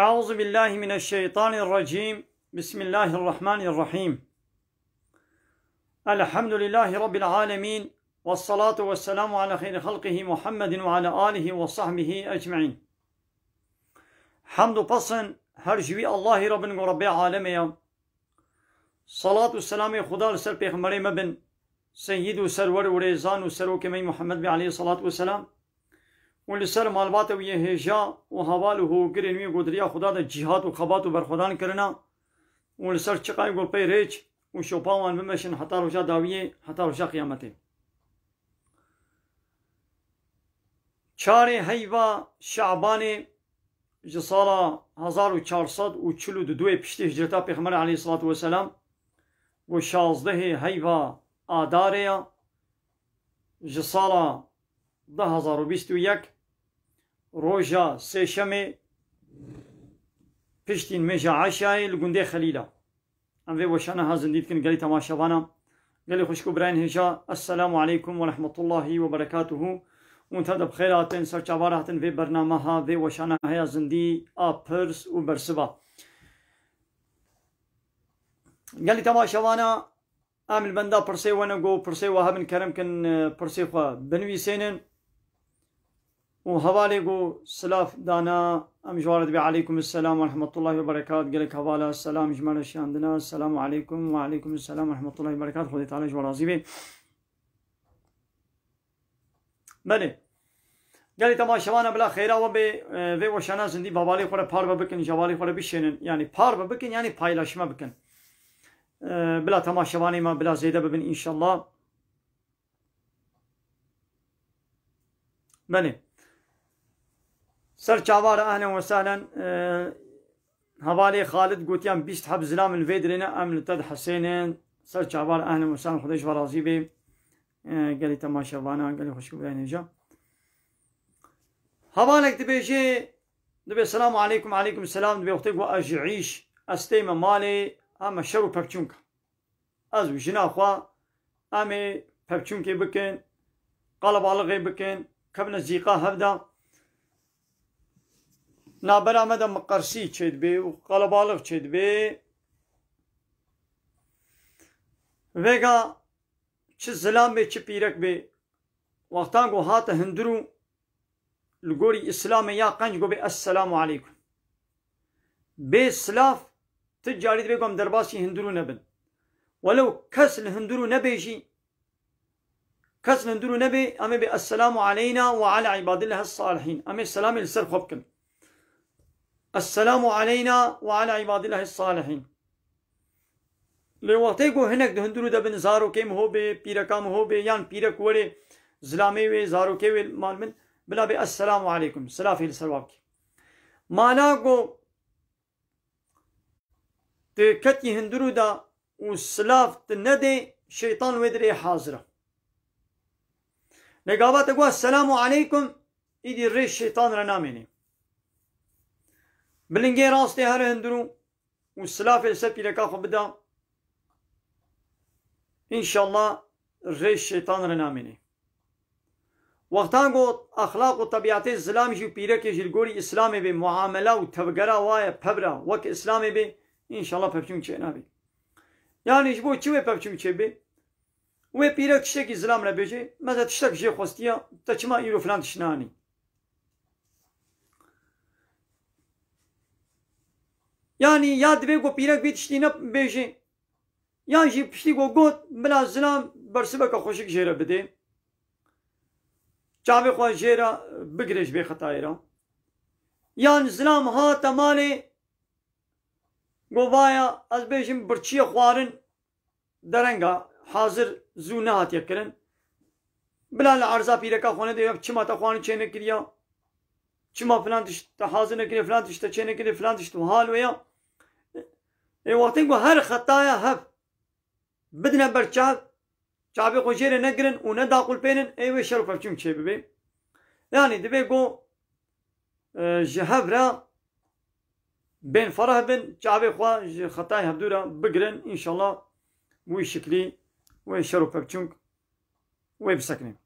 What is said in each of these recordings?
أعوذ بالله من الشيطان الرجيم. بسم الله الرحمن الرحيم. الحمد لله رب العالمين، والصلاة والسلام على خير خلقه محمد وعلى آله وصحبه أجمعين. حمد پسن هر جوی الله رب عالمه. صلاة والسلام خدا لسر پیغمبر مبن سید و سرور و ریزان و سروکمی محمد علیه الصلاة والسلام و لسر مالبات و هجا و حوال و گرنوی گودریا خدا دا جهاد و خبات و برخودان کرنا و لسر چقای گل پی ریچ و شوپاوان بمشن حتی روشا داویه حتی روشا قیامته. چار هیوا شعبان جسالا 1442 پشت هجرتا پیغمبر علیه الصلاة والسلام و 16 هیوا آداریا جسالا 2021 روژا سێشەمێ پشتین مێژە عاشایە لە گوندەی خەلیلە. ئەم وێ وەشانە هازندیت کن گەلی تەماشەوانە گەلی خوشک و براین هێژا. السلام عليكم ورحمة الله وبركاته. وانتهى بخيراتن سرچاواراتن في برنامجها في وشانه هيا زندي آبرس و برسبا. قال تماشاوانا عامل بندا برسي وانا جو برسي وهابن كرم كن برسي خوا بنوي سينن وحوالي جو سلاف دانا ام جوارد بي عليكم السلام ورحمة الله وبركاته. قال لك حوالا السلام جمال شاندنا السلام عليكم وعليكم السلام ورحمة الله وبركاته. خدي تعالى جوارازي بي بله. قال تماشاوانا بلا خيرا وبي وشانا زندي بابالي خورا پار بكن جوالي خورا بشينن يعني پار بكن يعني paylaşma بكن بلا تماشاواني ما بلا زيادة ببن إن شاء الله. بله سر چاوار أهلا وسهلا. حوالي خالد قوتيان 20 حب زلام الفيدرنا أم لتد حسينين سر چاوار أهلا وسهلا. خديش ورازي بي قالي تماشاوانا قالي خوشكو بلاين هجا حوالك دبيجي دبي السلام عليكم عليكم السلام دبي وقتك وأجعيش أستيما مالي أما شرو پپچونك از وجنا خوا أمي پپچونك بكن قلب علغي بكن كبنا زيقا هبدا نابرا مدى مقرسي چيد بي وقلب علغ چيد بي ويغا چه زلام بي چه پيرك بي وقتان گو هات هندرو لغوري اسلام يا قنج گو بي السلام عليكم بي سلاف تجاري بيقوم درباسي هندرو نبن ولو كس الهندرو نبيجي كس الهندرو نبي أمي بالسلام علينا وعلى عباد الله الصالحين. أمي السلام لسر خبكن السلام علينا وعلى عباد الله الصالحين. لوقتيكو هناك هندرو دبن زارو كيم هو بي بيركام هو بي يان بيرك ولي زلامي وي زارو كي مال من بلا بالسلام عليكم سلافي لسر وابكي معناكو تكتي هندرو دا وسلاف تندي شيطان ودري حاضرة لقابات تقول السلام عليكم إيدي الريش شيطان رناميني بلنجي راستي هر هندرو والسلاف السبي لكافة بدا إن شاء الله الريش شيطان رناميني وقتان قو أخلاق وطبيعة الزلام جو بيرك جلقوري إسلامي بمعاملة وتفقرا وايا ببرا وك إسلامي بي إن شاء الله پپچون چه نبی. يعني جبو چه پپچون چه بی؟ و پیرک شکی زلام را بیچه مثلا تشتک جه خواستیا تا چما ایرو فلان تشنانی. يعني یاد بیگو پیرک بیتشتی نب بیچه. يعني جی پشتی گو گوت بلا زلام برسبه که خوشک جهره بده. چاوی خواه جهره بگرش بی خطایی را. يعني زلام ها تمالی گوایا از بیشم برچی خوارن درنگا حاضر زونه هاتیه کرن بلا لعرضا پیرکا خونه دیگه چما تا خوانی چه نکریا چما فلان تشت حاضر نکری فلان تشت چه نکری فلان تشت حال ویا ای وقتی گو هر خطایا هف بدنا برچاو چابی خوشیر نگرن و نداقل پینن ایوه شرف افچون چه ببی یعنی دبی گو جهب را بين فرح بن جابي خوا خطاي هبدورا بقرن إن شاء الله وي شكلي وي شرف بچونك وي بسكنين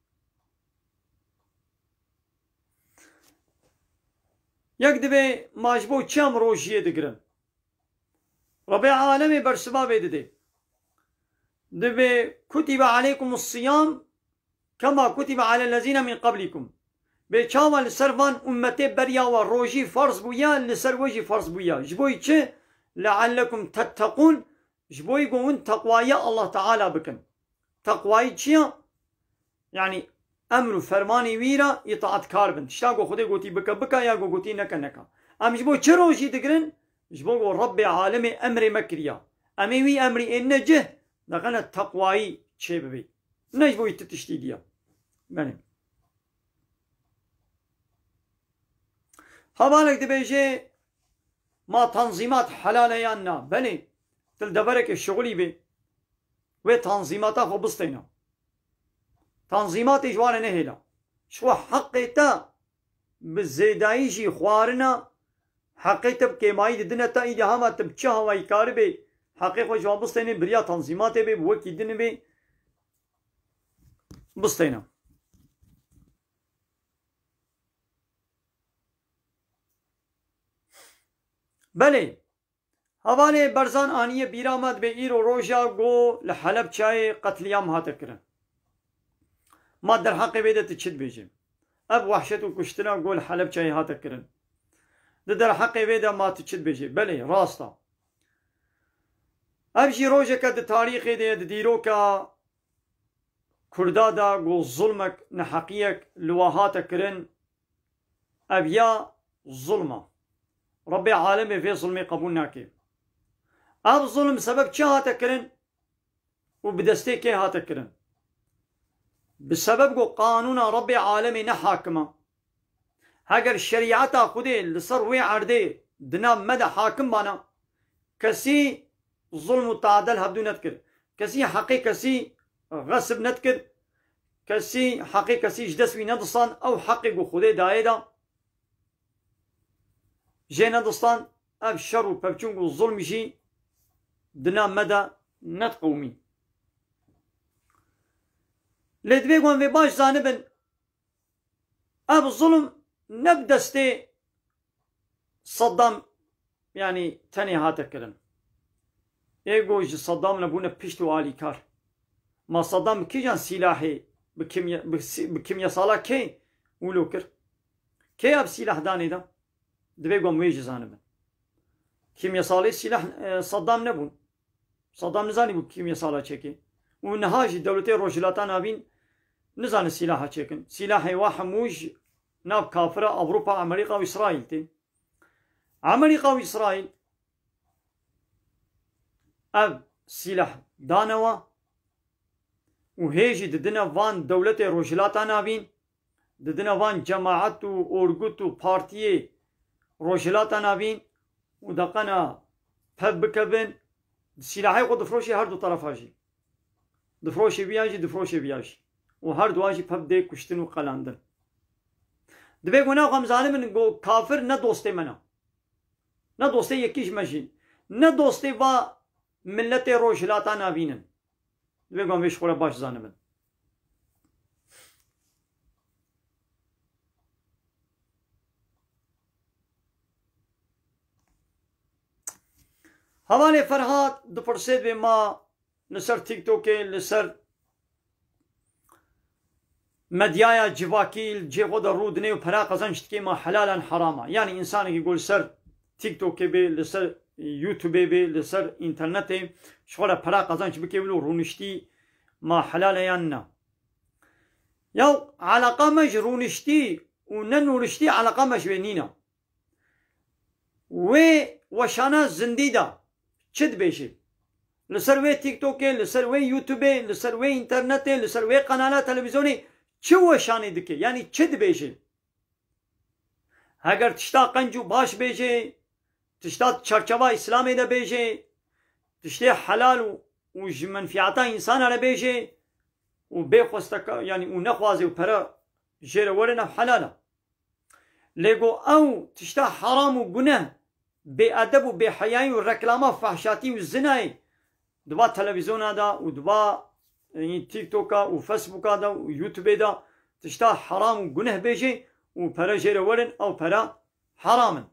یەک دەبێ ماش بۆ چەم ڕۆژیە دەگرن ڕەبێ عالەمێ بەرسما بێ دەدێ دەبێ كتب عليكم الصيام كما كتب على الذين من قبلكم بێ چاوە لەسەر وان ئومەتێ بەریاوە ڕۆژی فەرز بوویە لەسەر وەژی فەرز بوویە ji بۆی چ لعلكم تتقون ji بۆی گۆون تەقوایە الله تعالی بکەن تەقوایی چییە یعنی ئەمر و فەرمانی ویرە ئیتاعەتکار بن تشتا گۆ خودێ گوتی بکە بکە یا گۆ گوتی نەکە نەکە ئەم ji بۆ چ ڕۆژی دەگرن ji بۆ گۆ ڕەبێ عالەمێ ئەمرێ مەکریە ئەمێ وی ئەمری ئێنە جه دەغەنە تەقوایی چێ ببێ نە ji بۆی تشتی دیە بەێ هەوانێک دەبێژێ ما تەنزیمات حەلالە یان نا بەنێ دڵ دەبەرێکێ شغلی بێ وێ تەنزیماتا خۆ بستێنە تەنزیماتی جوانە نەهێلا شوە حەقێتە bi zêdayî jî xwarina heqê te bi kêmayî didine te îdî hema te bi çi hewayî karî bê heqê xwe ji wan bistêne biriya tenzîmatê bê bi wekî din bê bistêne belê hevalê berzan aniye bîra me dibe îro roja got li Helepçayê qetliyam hate kirin ma derheqê vê de tu çi dibêjî ev wehşet û kuştina got li Helepçayê hate kirin di derheqê vê de ma tu çi dibêjî belê rast e ev jî rojeke di tarîxê de di dîroka Kurda da got zulmek neheqiyek li we hate kirin ev ya zulma Rabbê alemê vê zulmê qebûl nake ev zulm sebeb çi hate kirin û bi destê kê hate kirin bi sebeb got qanûna Rabbê alemê ne hakima heger şerîeta Xwedê li ser wê erdê di nav me de hakim bana kesî zulm û taadel hevdû nedikir kesî heqê kesî xesib nedikir kesî heqê kesî ji dest wî nedistan ew heqê got Xwedê daye da jê nedistan ev şer û pevçûn û zulm jî di nav me de nedqewmî lê divê wan vê baş zanibin ev zulm ne bi destê Saddam yanî tenê hate kirin êgo ji Saddam nebûne pişt û alîkar ma Saddam bi kîjan sîlahê bi kimyasala kê wilo kir kê ev sîlah danê da divê wan wê jî zanibin kimyasalê sîlah Saddam nebûn Saddam nizanî bû kimyasala çekê û niha jî dewletê Rojhilata navîn nizane sîlaha çekin sîlahê wa hemû ji nav kafira Avrupa Amerîka û İsraîl tê Amerîka û İsraîl ev sîlah danewa û hê jî didine van dewletê Rojhilata navîn didine van cemaet û orgut û partiyê Rojhilata navîn û deqena pev bikevin sîlahê xwe difroşê her du tarafa jî difroşê viya jî difroşê viya jî û her duan jî pev dê kuştin û qelandin divê guna xem zanibin got kafir ne dostê me ne ne dostê yekî ji me jî ne dostê va milletê Rojhilata navînin divê wan vê ji xwe re baş zanibin hevalê Ferhat dipirsê vê ma li ser TikTokê li ser medyaya civakî cê xwe de rû dinê û pera qezan ji tikê ma helalan herama yanî însanekî got li ser TikTokê bê li ser YouTubeê bê li ser înternetê ji xwe re pera qezan ji bike wilo rûniştî ma helal e yan na ya eleqa me ji rûniştî û nenûniştî eleqa me ji wê nîne wê weşana zindî da çi dibêjî li ser wê TikTokê li ser wê YouTubeê li ser wê înternetê li ser wê qenala televîzyonê çi weşanê dike yanî çi dibêjî heger tişta qenc û baş bêjê tişta çerçeva İslamê de bêjê tiştê helal û ji menfiata însan re bêjê û bêxwesteka yanî û nexwazê û pere jê re werin ev helal e lê got ew tişta heram û guneh bêedeb û bêheyayî û reklama fehşatî û zinayê diba televîzyona da û diba TikToka û Facebooka da û YouTubeê da tişta heram û guneh bêjê û pere jê re werin ew pere حرامن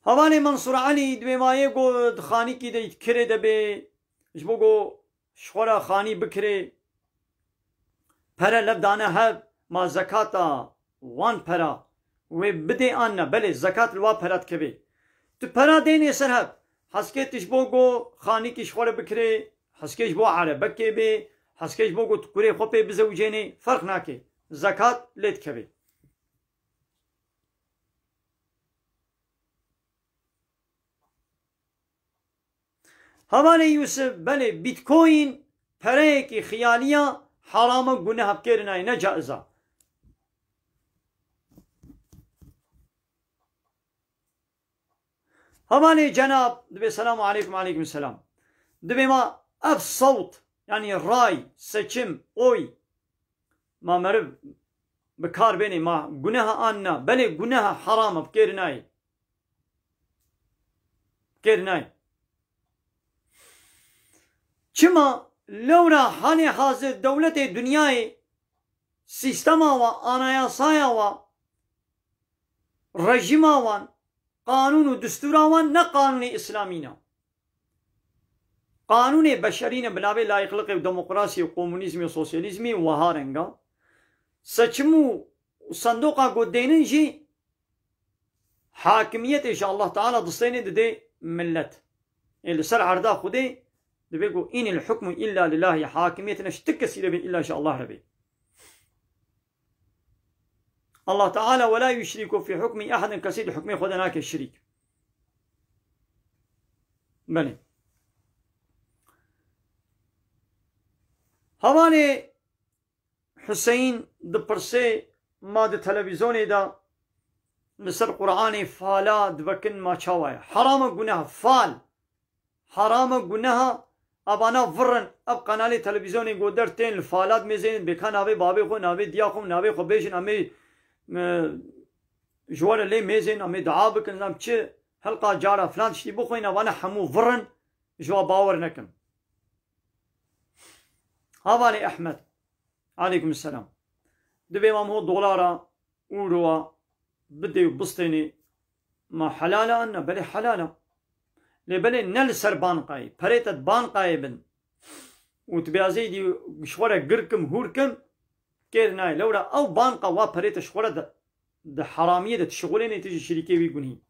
هەوانێ منسوور عەلی دوێمایە گۆ خانیکی دەیت کرێ دەبێ ji bo got şxwara xanî bikirê pere levdane hev ma zekata wan pera wê bidê an ne belê zekat li wa pera dikeve tu pera deynê ser hev heskê tu ji bo got xanîkî şxwara bikirê heskê ji bo erebekê bê heskê ji bo got tu kurê xwe pê bizewcênê ferq nake zekat lê dikeve هەوانێ یوسف belê bitcoin pereyekî xiyaliya harama guneh hevkêrinayê ne caiz a هەوانێ cenab dibe selamu aleyküm aleyküm selam dibe ma ev sawt yani ray seçim oy ma meriv bi kar bênê ma guneha an ne belê guneha haram hevkêrinayê çima lewra hanê hazir dewletê dunyayê sîstema wa anayasaya wa rejima wan qanûn û distûra wan ne qanûnê îslamî ne qanûnê beşerî ne bi navê layıqlıqê û demokrasî û komûnîzmî û sosyalîzmî wiha renga seçim û sendoqa godeynin jî hakimiyetê ji Allah Teala distênê dide millet ê li ser erda Xwedê dibe got înil hukmu illa lillahi hakimiyetine ji ti kesî debe illa ji Allah rebe Allah Teala ve la yüşriku fi hukmi ahadin kesî di hukmê xwe de nake şirîk belê hevalê Hüseyin dipirse ma di televizyonê de li ser Qur'anê fala divekin ma çawa ye harama guneha fal harama guneha abana vırın ab kanalê televizyonê goder tên li falat mêzên bêka navê bavê xwe navê diya xwe navê xwe bêjin em ê ji were lê mêzên em ê dua bikin em çi helqa cara filan tiştî bixwîne wana hemû vırın ji wa bawer nekin hevalê Ehmed aleyküm selam dibe mam ho dolara ûrowa bidê û bistênê ma helala an ne belê helala lê belê ne li ser banqayê perê te banqayê bin û tu bêazê dî ji xwe re girkim hûrkim kêr nayê lewra ew banqa wa perê te ji xwe re di heramiyê de tişixulênê tu ji şirîkê wî gunî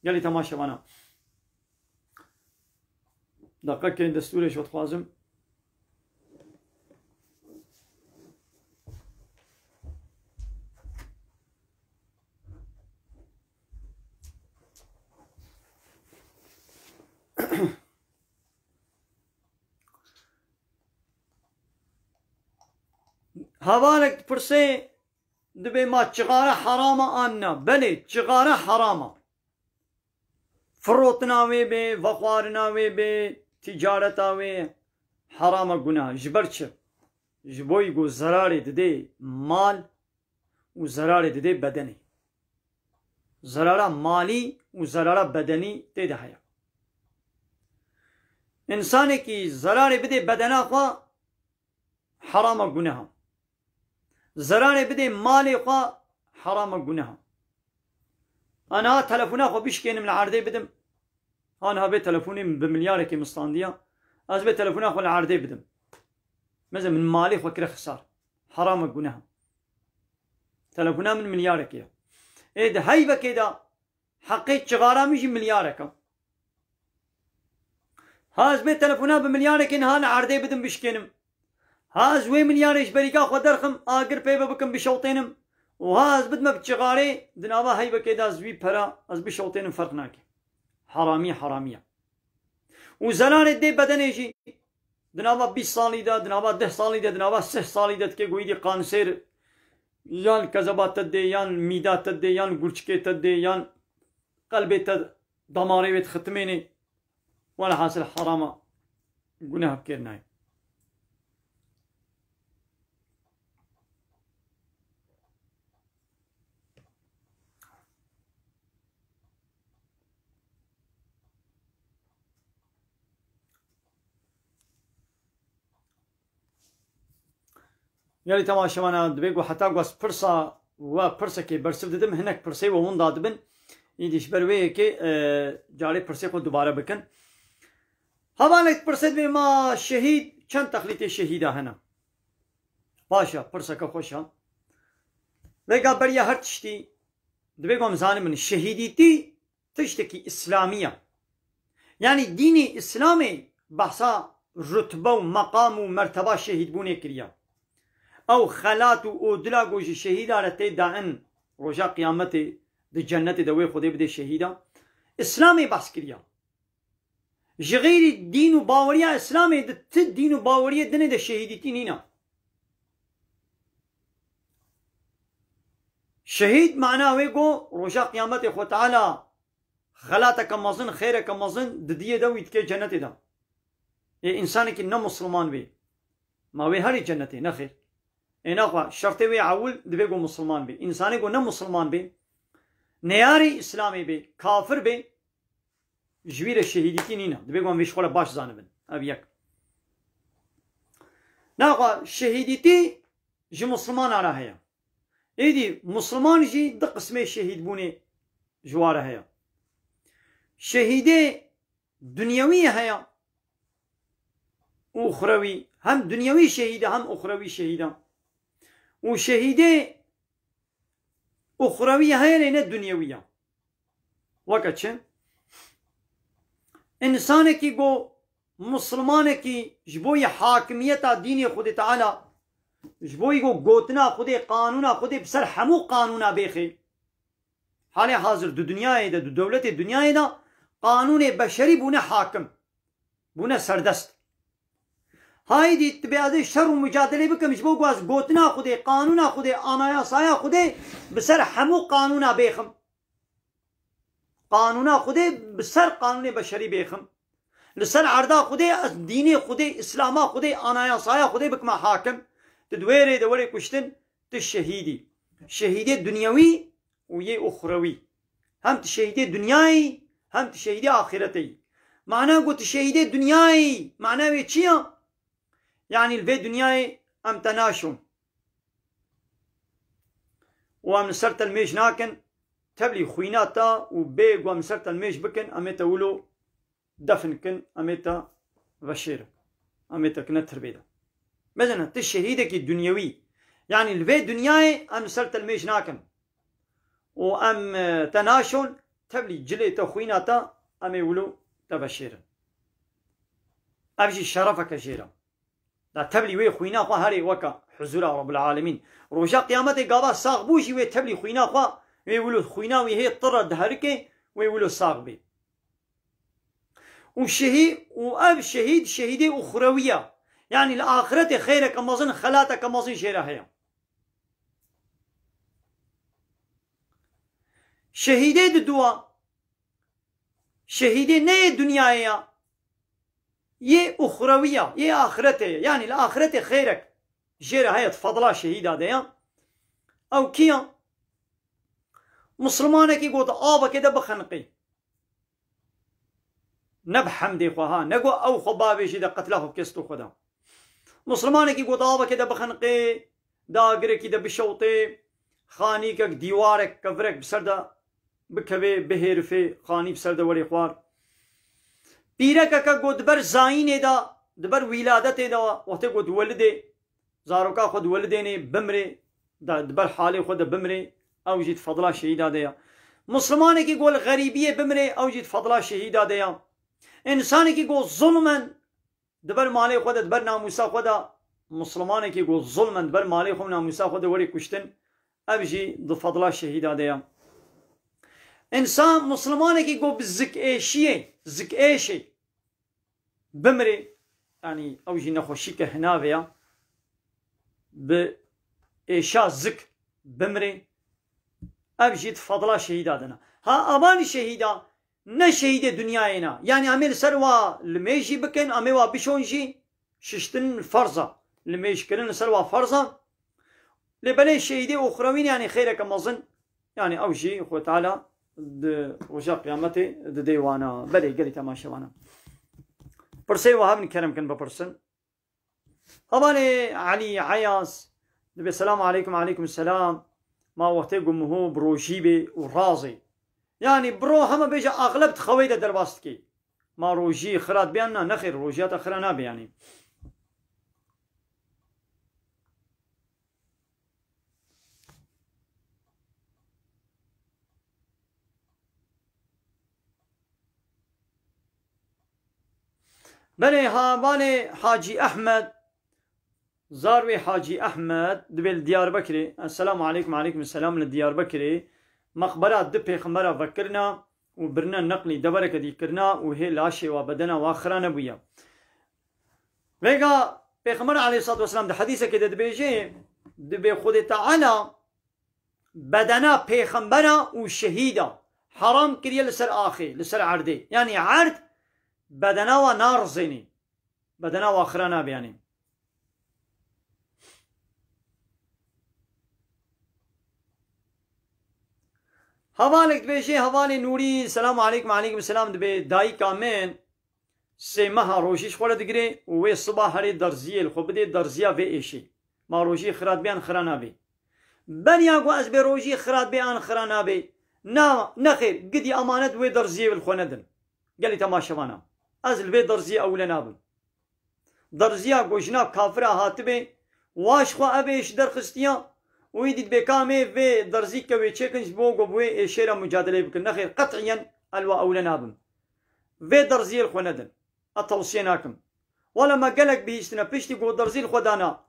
gelê temaşevana deqekên destûrê ji we dixwazim hevalek pirsê dibe ma çixare herama an ne belê çixare herama firotina wê bê vexwarina wê bê tîcareta wê herama guneha ji ber çi ji bo ku zerarê dide mal û zerarê dide bedenê zerara malî û zerara bedenî tê de heye insanekî zerarê bide bedena xwe herama guneha zerarê bide malê xwe herama guneha aniha telefona xwe bişkênim li erdê bidim aniha bê telefonê min bi milyarekê min standiya ez bê telefona xwe li erdê bidim meze min malê xwe kire xisar herama guneha telefona min milyarekê ye ê di heybekê de heqê çixara min jî milyarek e ha ez bê telefona bi milyarekê niha li erdê bidim bişkênim ha ez wê milyarê ji berîka xwe derxim agir pê bikim bişewtênim û ha ez bidime bi çixarê di nava heybekê de ez wî pera ez bişewtênim ferq nake heramî heramiye û zerarê dê bedenê jî di nava 20 salî de di nava 10 salî de di nava 8 salî de dike goî dî kanser yan kezeba te dê yan mîda te dê yan gurçikê te dê yan qelbê te damarê wê xitimênê velhasil herama guneh hevkêrinayê قالي تماشاوانا دبيقو حتى قواس برسا وبرسا كي برسف ددم هناك برسي ومن دادبن يديش بروي كي جاري برسي خود دوباره بكن هبالك برسد بما شهيد چند تخليت شهيده هنا باشا برسا كخوشا لقا بريا هر تشتي دبيقو مزاني من شهيديتي تشتكي إسلامية يعني ديني إسلامي بحثا رتبه ومقام ومرتبه شهيد بوني كريا او خلات و دلا گوش شهيدا رتي دائن روجا قيامتي دي جنت دوي خدي بده شهيدا اسلامي بحث كريا جغير الدين وباوريا اسلامي دت دين وباوريا دنه ده شهيدتي نينا شهيد معناه ويقو روجا قيامتي خو تعالى خلاتك مزن خيرك مزن دديه دوي تكي جنت ده ये इंसान की न मुसलमान भी मावे हरी जन्नत है न खैर इना ख्वा शर्ते वे आउल दबे गो मुसलमान भी इंसाने को न मुसलमान भी नयारी इस्लामी भी काफिर भी जवीर शहीदी की नीना दबे गो मिश खोला बाश जानबन अब यक ना ख्वा शहीदी ती जो मुसलमान आ रहा है ये दी मुसलमान जी द किस्में शहीद बुने जो आ रहा है शहीदे दुनियावी है أخروي هم دنيوي شهيدة هم أخروي شهيدة وشهيدة أخروية هي لنا الدنيوية وقت شن إنسان كي جو مسلمان كي جبوي حاكمية دين خود تعالى جبوي جو قوتنا خود قانونا خود بسر حمو قانونا بيخي حالي حاضر دو دنيا دا دو دولة الدنيا دا قانون بشري بونا حاكم بونا سردست هاي دي تبعد شر ومجادله بكم مش بوقاس قوتنا خدي قانونا خدي انايا صايا خدي بسر حمو قانونا بيخم قانونا خدي بسر قانون بشري بيخم لسر عرضا خدي ديني خدي اسلاما خدي انايا صايا خدي بكما حاكم تدويري دوري كشتن تشهيدي شهيدي دنيوي ويي اخروي هم تشهيدي دنياي هم تشهيدي اخرتي معناه قلت تشهيدي دنياي معناه ويتشيا يعني الفي دنياي ام تناشون وام سرت الميش ناكن تبلي خويناتا وبيق وام سرت الميش بكن اميتا ولو دفن كن اميتا غشير اميتا كنت تربيدا مثلا تشهيدك الدنيوي يعني الفي دنياي ام سرت الميش ناكن وام تناشون تبلي جليتا خويناتا امي ولو تبشير ابجي شرفك جيرا لا تبلي وي خوينا خوا هري وكا حضور رب العالمين روجا قيامتي قابا ساق بوشي وي تبلي خوينا خوا وي ولو خوينا وي هي اضطر دهركي وي ولو ساق بي وشهيد واب شهيد شهيدة أخروية يعني الآخرة خيرك مظن خلاتك مظن شيرا هي شهيدة الدوا شهيدة نية دنيايا ये उखरविया ये आखरत है यानी आखरत खैरक शेर है फضला शहीदा दे او किया मुसलमान की गोत आब كده بخنقي نبحمدي خوها نقو او خبابي شي قتله بكستو خدا مسلمان کی गोत आब كده بخنقي داغره كده بشوطي خانيك ديوارك كفرك بسردا بكبي بهرفي خاني بسردا ولي خوار پیرک کا گود بر زاین دا دبر ولادت دا وقت گود ولده زاروکا خود ولدینه بمره دا دبر حال خود بمره او جيت فضلا شهيدا ديا مسلمان کی گول غریبی بمره او جيت فضلا شهيدا ديا انسان کی گول ظلمن دبر مال خود دبر ناموسا خود مسلمان کی گول ظلمن دبر مال خود ناموسا خود وری کشتن او جي د فضلا شهيدا ديا انسان مسلمان کی گول بزک ایشیه زك ايشي بمري يعني اوجي نخوشيك هنا فيا بإيشا زك بمري ابجي تفضلا شهيداتنا ها اباني شهيدا نه شهيد دنياينا يعني عمل سروا لميشي بكن اميوا بشونجي ششتن فرضا لميش كرن سروا فرضا لبلي شهيدي اخروين يعني خيرك مظن يعني اوجي اخو تعالى وجا قيامتي ديوانا بلي قالي تماشا وانا برسي وهابن كرم كن ببرسن هباني علي عياس دبي السلام عليكم وعليكم السلام ما وقتي قمه بروجيبي ورازي يعني برو هما بيجا اغلب خويده درباستكي ما روجي خرات بيانا نخير روجيات اخرى نبي يعني بني هاباني حاجي احمد زاروي حاجي احمد دبل ديار بكري السلام عليكم وعليكم السلام للديار بكري مقبرات دبي خمرة فكرنا وبرنا نقلي دبرك دي كرنا وهي لاشي وبدنا واخرنا بويا ويقا بيخمر عليه الصلاة والسلام ده حديثة كده دبيجي دبي خود تعالى بدنا بيخمبرا وشهيدا حرام كريا لسر آخي لسر عردي يعني عرد بدنا ونار زيني بدنا واخرنا بياني هوالك دبيجي هوالي نوري السلام عليكم وعليكم السلام دبي داي كامين سي مها روجي شخولا دقري ووي الصباح هري درزية الخو بدي درزية في ايشي ما روجي خرات بيان خرانا بي بنياقو از بي روجي خرات بيان خرانا بي نا نخير قدي امانت وي درزية بالخو ندن قالي تماشا وانا از البي درزية اولا نابن درزية قوشنا كافرة هاتبي واش خو ابيش درخستيا ويدي بكامي في درزي كوي تشيكنش بوغو بوي شيرا مجادله بكن نخير قطعيا الوا اولا نابن في درزي الخو ندن اتوصيناكم ولا ما قالك بيشتنا بيشتي قو درزي الخو دانا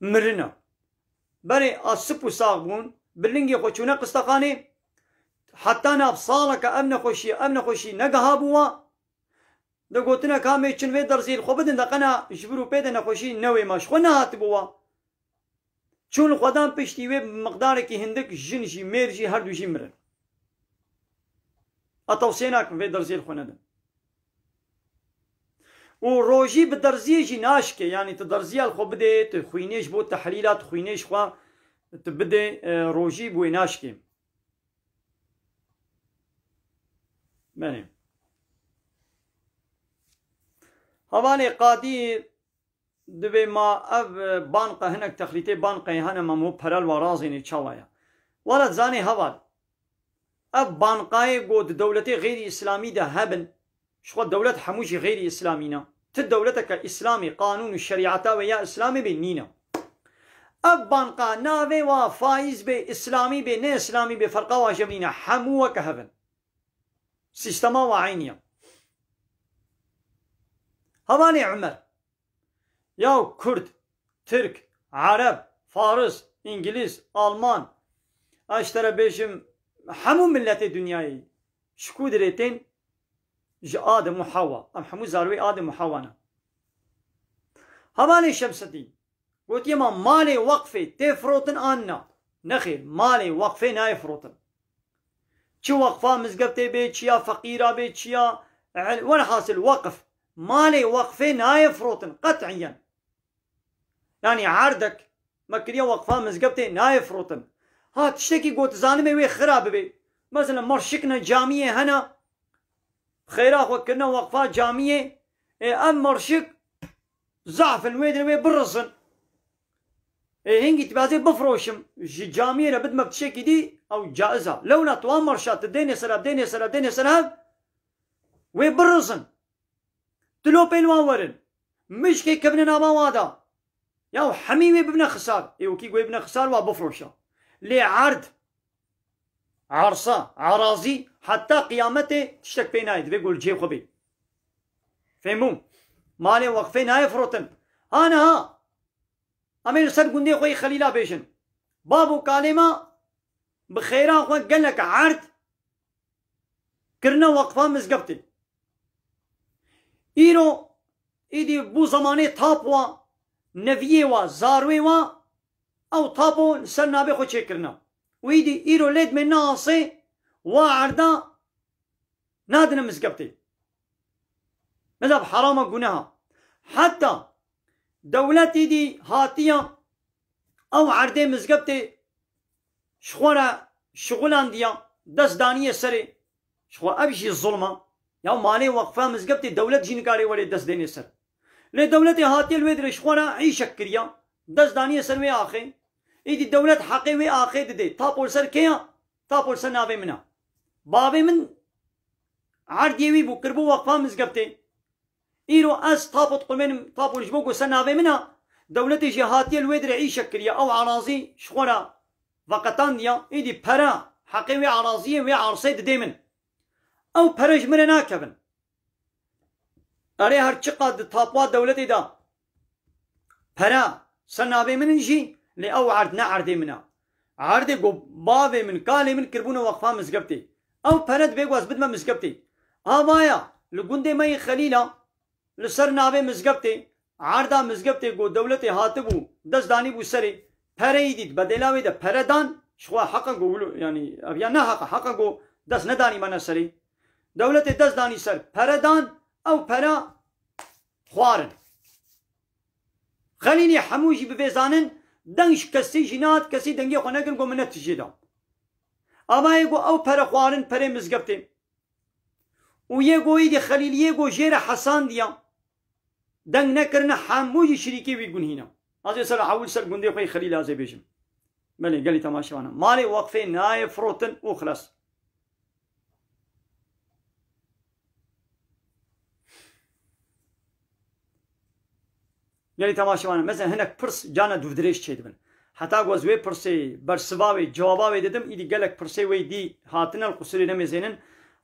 مرنا بري السبو صاغبون باللنجي خوشونا قستقاني حتى انا بصالك امن خوشي نقهابوا دقوتنا كامي چن في درزي الخو بدن دقنا جبرو بيدنا خوشي نوي ماش خو نهاتبوا چون خودان پشتی و مقدار کی هندک جنجی میرجی هر دو جی مرن اتوصینا کن و درزیل خونه دن و روجی به درزی جی ناشکه یعنی تدرزیال خو بده تخوینیش بو تحلیلات خوینیش خو تبده روجی بو ناشکه بله حوالی قادیر دبي ما اف بانقه هناك تخليتي بانقه هنا ما مو برال ورازيني تشاوايا ولا زاني هوال اف بانقاي قود دولتي غير اسلامي ده هبن شو دولة حموشي غير اسلامينا تدولتك اسلامي قانون الشريعة ويا اسلامي بينينا اف بانقا ناوي وفايز بي اسلامي بي نه اسلامي بي فرقا واجبلينا حمو وكهبن سيستما وعينيا هواني عمر ياو كرد ترك عرب فارس انجليز المان اشترى بيشم حمو ملت دنياي شكو دريتين آدم وحواء ام حمو زاروي آدم وحوانا هواني شمستي قلت يما مالي وقفي تفروتن آنا نخير مالي وقفي ناي فروتن چو وقفا مزقبتي بي چيا فقيرة بي چيا وانا حاصل وقف مالي وقفي ناي فروتن قطعيا يعني عردك مكريا وقفا مزقبتي ناي فروتن ها تشتكي قوت زانمي وي خراب بي مثلا مرشكنا جامية هنا خيراخ وكنا وقفا جامية ام مرشك ضعف الويدن وي برصن هنجي تبازي بفروشم جامية بد ما بتشكي دي او جائزة لولا توان مرشات ديني سراب وي برصن تلو بينوان ورن مش كي كبننا ما وادا ياو حميمي ببنا خسار ايو كي قوي ببنا خسار وابفروشا لي عرض عرصة عرازي حتى قيامته تشتك بينايد بيقول جيب خبي فهمون مالي وقفين هاي فروتن انا ها امين سر قندي خوي خليلا بيشن بابو كالما بخيرا خوي قال لك عرض كرنا وقفا مزقبتي ايرو ايدي بو زماني تابوا نفيه و زاروي و او تابو سرنا بخو چكرنا ويدي ايرو ليد من ناصي وعردا نادنا مزقبتي مذهب حرام قناها حتى دولتي دي هاتيا او عردي مزقبتي شخورا شغلان ديا دس دانية سري شخو ابشي الظلمة يا مالي وقفا مزقبتي دولت جينكاري ولي دس دانية سر لدولتي هاتيا الويدر شخورا عيشك كريا دەست دانیە سەر وێ ئاخێ ئیدی دەولەت حەقی وێ ئاخێ دەدەیت تاپۆل سەر کەیە تاپۆل سەر ناوێ منە باوێ من عەردیێوی بوو کردبوو وەقفا مزگەفتێ ئیرۆ ئەس تاپۆت قوڵمێنم تاپۆلش بۆ گۆ سەر ناوێ منە دەولەتێکی هاتیە لێ درێ ئیشە کردیە ئەو عەرازی شخۆرە ڤەقەتاندیە ئیدی پەرە حەقی وێ عەرازیە وێ عەرسەی دەدەی من ئەو پەرەش منە ناکەبن ئەرێ هەر چقات تاپوا دەولەتێدا پەرە سەر ناوێ مننژی لێ ئەو عەرد نە عەردێ منە عەردێ گۆ باوێ من کالێ من کردبوونە وەقفا مزگەفتێ ئەو پەرەت بێگواز بدمە مزگەفتێ ئاوایە لە گوندێ مەی خەلیلە لەسەر ناوێ مزگەفتێ عەردا مزگەفتێ گۆ دەولەتێ هاتبوو دەستدانی بوو سەرێ پەرەی دیت بەدێلاوێدا پەرەدان شخوا حەقە گۆ ینی ئەڤیان نەحەقە حەقە گۆ دەست نەدانی مەنە سەرێ دەولەتێ دەستدانی سەر پەرەدان ئەو پەرە خوارن خەلیلی هەمووشی ببێزانن دەنگش کەسیژی نات کەسی دەنگی خۆ نەگرن گۆ منە تژێدا ئامایە گۆ ئەو پەرە خوارن پەرێ مزگەفتێ و یێ گۆیدی خەلیلیە گۆ ژێرە حەساندیە دەنگ نەکردنە هەمووی شریکی وی گونهینە ئازێ سەر حەول سەر گوندێ خۆی خەلیل ئازێ بێژم بەڵێ گەلی تەماشەوانە ماڵێ وەقفێ نایە فرۆتن و خلاص گەلی تەماشەوانە مەزن هەنێک پرس جانە دوو درێژ چێ دەبن هەتا گۆز وێ پرسێ بەرسباوێ جواباوێ دەدەم ئیدی گەلک پرسێ وەی دی هاتنە القوسوری نەمێزێنن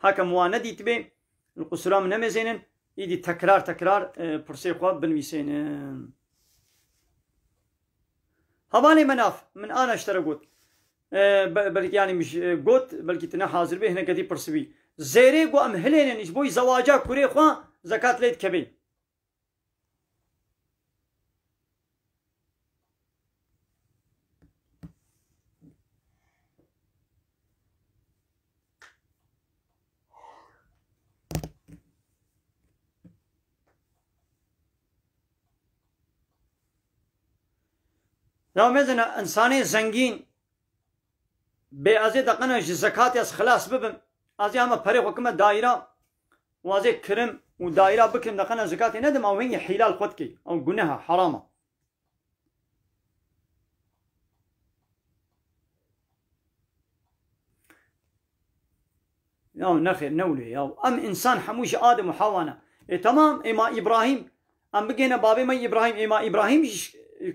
هەکەم وا نەدیت بێ القوسورا من نەمێزێنن ئیدی تەکرار تەکرار پرسێ خوا بنویسێنن هەوانێ مەناف من ئانەشتەرە گوت بەلکی مش گوت بەلکی تنە حاضر بێ هەنەکەتی پرسوی زێرێ گۆ ئەم هەلێنێنیش بۆی زەواجا کورێ خوا زەکات لێت کەبێ یا مزنە ئەنسانێ زەنگین بێ ئەزێ دەقەنە ji زەکاتی ئەس خلاص ببم ئازێ ئەمە پەرێ خۆکمە دایرە وازێ کرم و دایرە بکرم دەقەنە زەکاتی نەدەم ئەو هەنگی حیلال خۆتکەی ئەو گونەها حەرامە یا نەخێر نەولێ یا ئەم ئینسان هەمووشی ئادەم و حەوانە تەمام ئێما ئیبراهیم ئەم بگێنە بابێ مە ئیبراهیم ئێما ئیبراهیمیش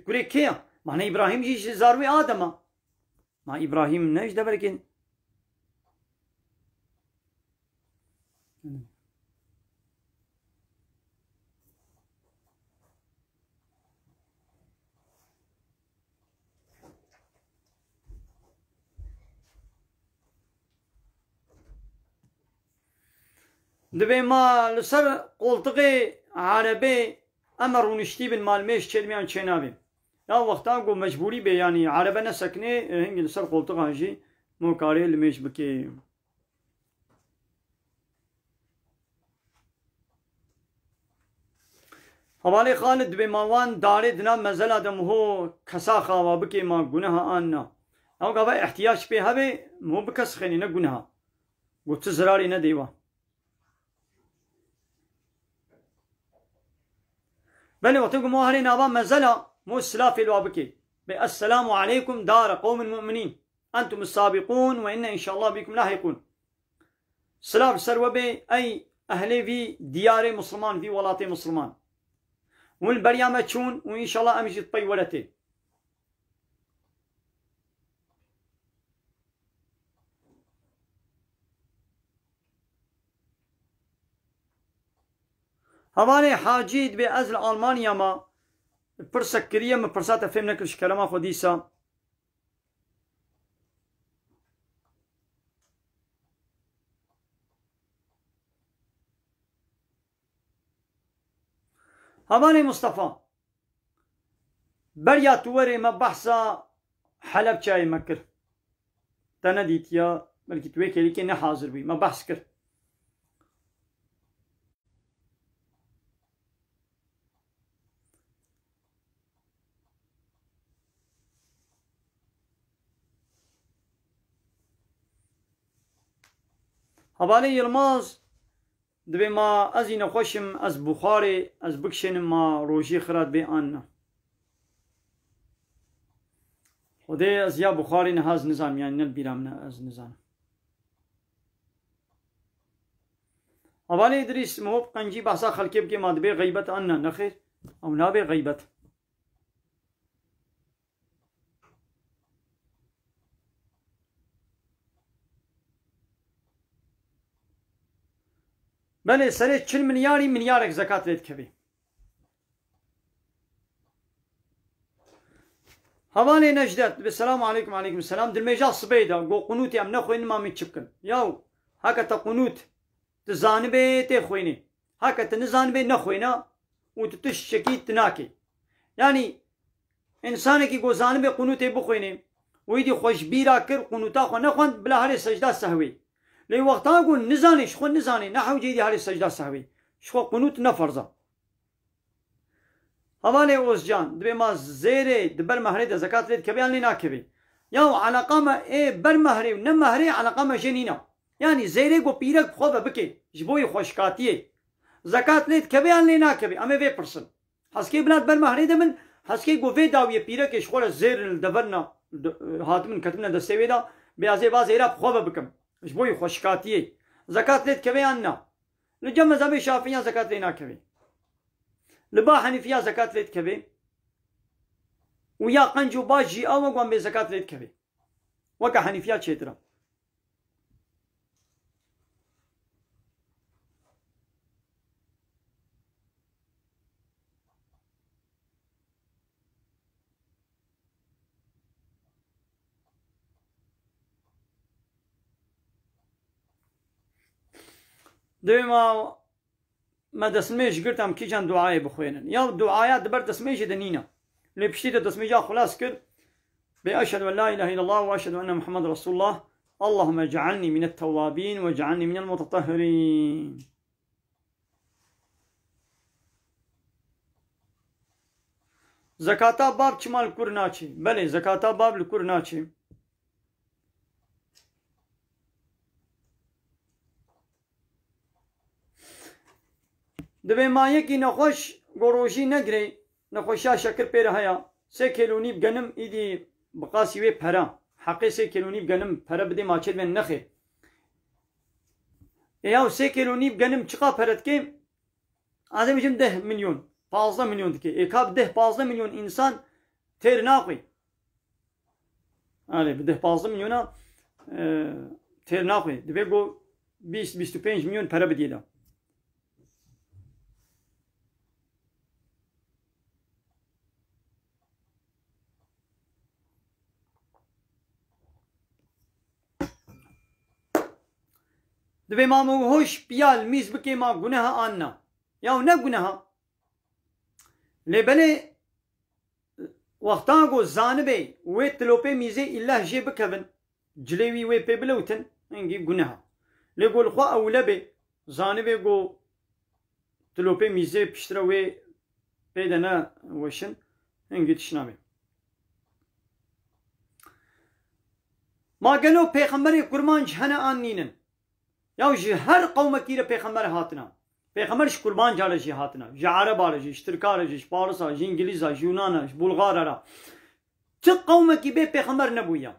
کورێ کێیە معنی ئیبراهیم جیش زاروی ئادەمە ما ئیبراهیم نەش دەبەرکێن دەبێ ما لەسەر قۆڵتقێ عەرەبێ ئەمە ڕوونشتی بن مالمێش چێرمیان چێ نابێ یا وەختا گۆ مەجبوری بێ ینی عەرەبە نەسەکنێ هەنگی لەسەر قۆڵتقاژی مۆ کارێ لمێش بکێ هەواڵێ خانت دبێ ماوان دارێ دنا مەزەلا دەمهۆ کەسا خاوا بکێ ما گونەها ئاننا ئەو گاڤە احتیاج پێ هەبێ مۆ بکەس خێنی نە گونەها گۆ چ زراری نەدەیوە بەێ وەختە گومۆ هەرێ ناوا مەزەلا مو السلافي الوابكي السلام عليكم دار قوم المؤمنين أنتم السابقون وإن إن شاء الله بكم لاحقون سلاف سروبي أي أهلي في ديار مسلمان في ولاتي مسلمان والبريامة تشون وإن شاء الله أمشي طي ولتي هواني حاجيد بأزل ألمانيا ما پرسەکریە من پرساتە فێم نەکرد شکەرەما خۆ دیسا هەوانێ مستەفا بەریا تو وەرێ مە بەحسا حەلەب چای مە کرد تە نەدیتیە بەلکی توێ کێلیکێ نەحازر بووی مە بەحس کرد هەواڵێ یڵماز دەبێ ما ئەزی نەخۆشم ئەس بوخارێ ئەس بکشێنم ما ڕۆژی خرات بێ ئاننا خدای از یا بخاری نهاز نظام يعني نل بیرام از نظام حوالی ادریس موب قنجی بحثا خلقیب که مادبه غیبت آننا نخیر او نابه غیبت بله سره 40 milyarek zekat red kevî. Havalê Necdet ve selamu aleyküm aleyküm selam dilmeja sibê da got qunûtê em nexwînin mamê çi bikin. Yaw heke te qunût tu zanibê tê xwînî. Heke tu nizanibê nexwîne û tu tiştekî tu nakî. Yani insanekî got zanibê qunûtê bixwînî wî dî xweşbîra kir qunûta xwe nexwend bila herê secda sehwî. Lê wexta got nizanî ji xwe nizanî nehewcî dî herê secda sehwî. Ji xwe qunût ne ferza. Havalê Ozcan dibê ma zêrê di ber mehrê de zekat lê dikeve yan lê nakeve. Ya eleqa me ê ber mehrê û ne mehrê eleqa me jê nîne. Yani zêrê got pîrek xwe ve bike ji bo xweşkatiyê. Zekat lê dikeve yan lê nakeve. Em ê vê pirsin. Heskê bila ber mehrê de min heskê got vê dawiye pîrekê ji xwe re zêr li deverna hatimin ketimine destê wê da bêyazê ba zêra xwe ve bikim. Ji bo xweşkatiyê. Zekat lê dikeve yan ne. Li cem mezhebê Şafiiyan zekat lê nakeve. Li ba Henîfiya zekat lê dikeve û ya qenc û baş jî awe wan bê zekat lê dikeve. Weka Henîfiya çêtir e. Divê ma me desmê ji girt em kîjan duayê bixwênin. Ya duaya di ber desmê jê de nîne. Lê piştî de desmêja xilas kir bê eşhedü en la ilahe illallah ve eşhedü enne Muhammed Resulullah. Allahümme ec'alni mine't-tevvâbîn ve ec'alni minel-mutetahhirîn. Zekata bab çima li kur naçî. Belê zekata bab li kur naçî. Divê ma yekî nexweş gorojî negirê nexweşiya şekir pê re heya 3 kêlonî genim îdî bi qasî wê pera heqê 3 kêlonî genim pere bidê maçê divên nexê. Ya 3 kêlonî genim çiqa pere dike ez ê bêjim 10 milyon 15 milyon dike. Êka bi 10-15 milyon insan têr naxwî. Alê bi 10-15 milyona têr naxwî. Divê got 20-25 milyon pere bidî da. Divê ma min hoş piyal mîz bike ma guneha an na. Ya ne guneha? Lê belê wexta got zanibê wê tilopê mîzê illah jê bikevin cilê wî wê pê bilewtin hingî guneha. Lê got li xwe ewle bê zanibê got tilopê mîzê piştre wê pê de ne weşin hingî tişnabe. Ma gelo pêxemberê kurban ji hene an nînin. Ya ji her qewmekî re pêxember hatina. Pêxember ji kurban care jî hatina. Ji Ereba re jî, ji Tirka re jî, ji Parisa, ji İngilîza, ji Yûnan re, ji Bulgar re. Çi qewmekî bê pêxember nebûye.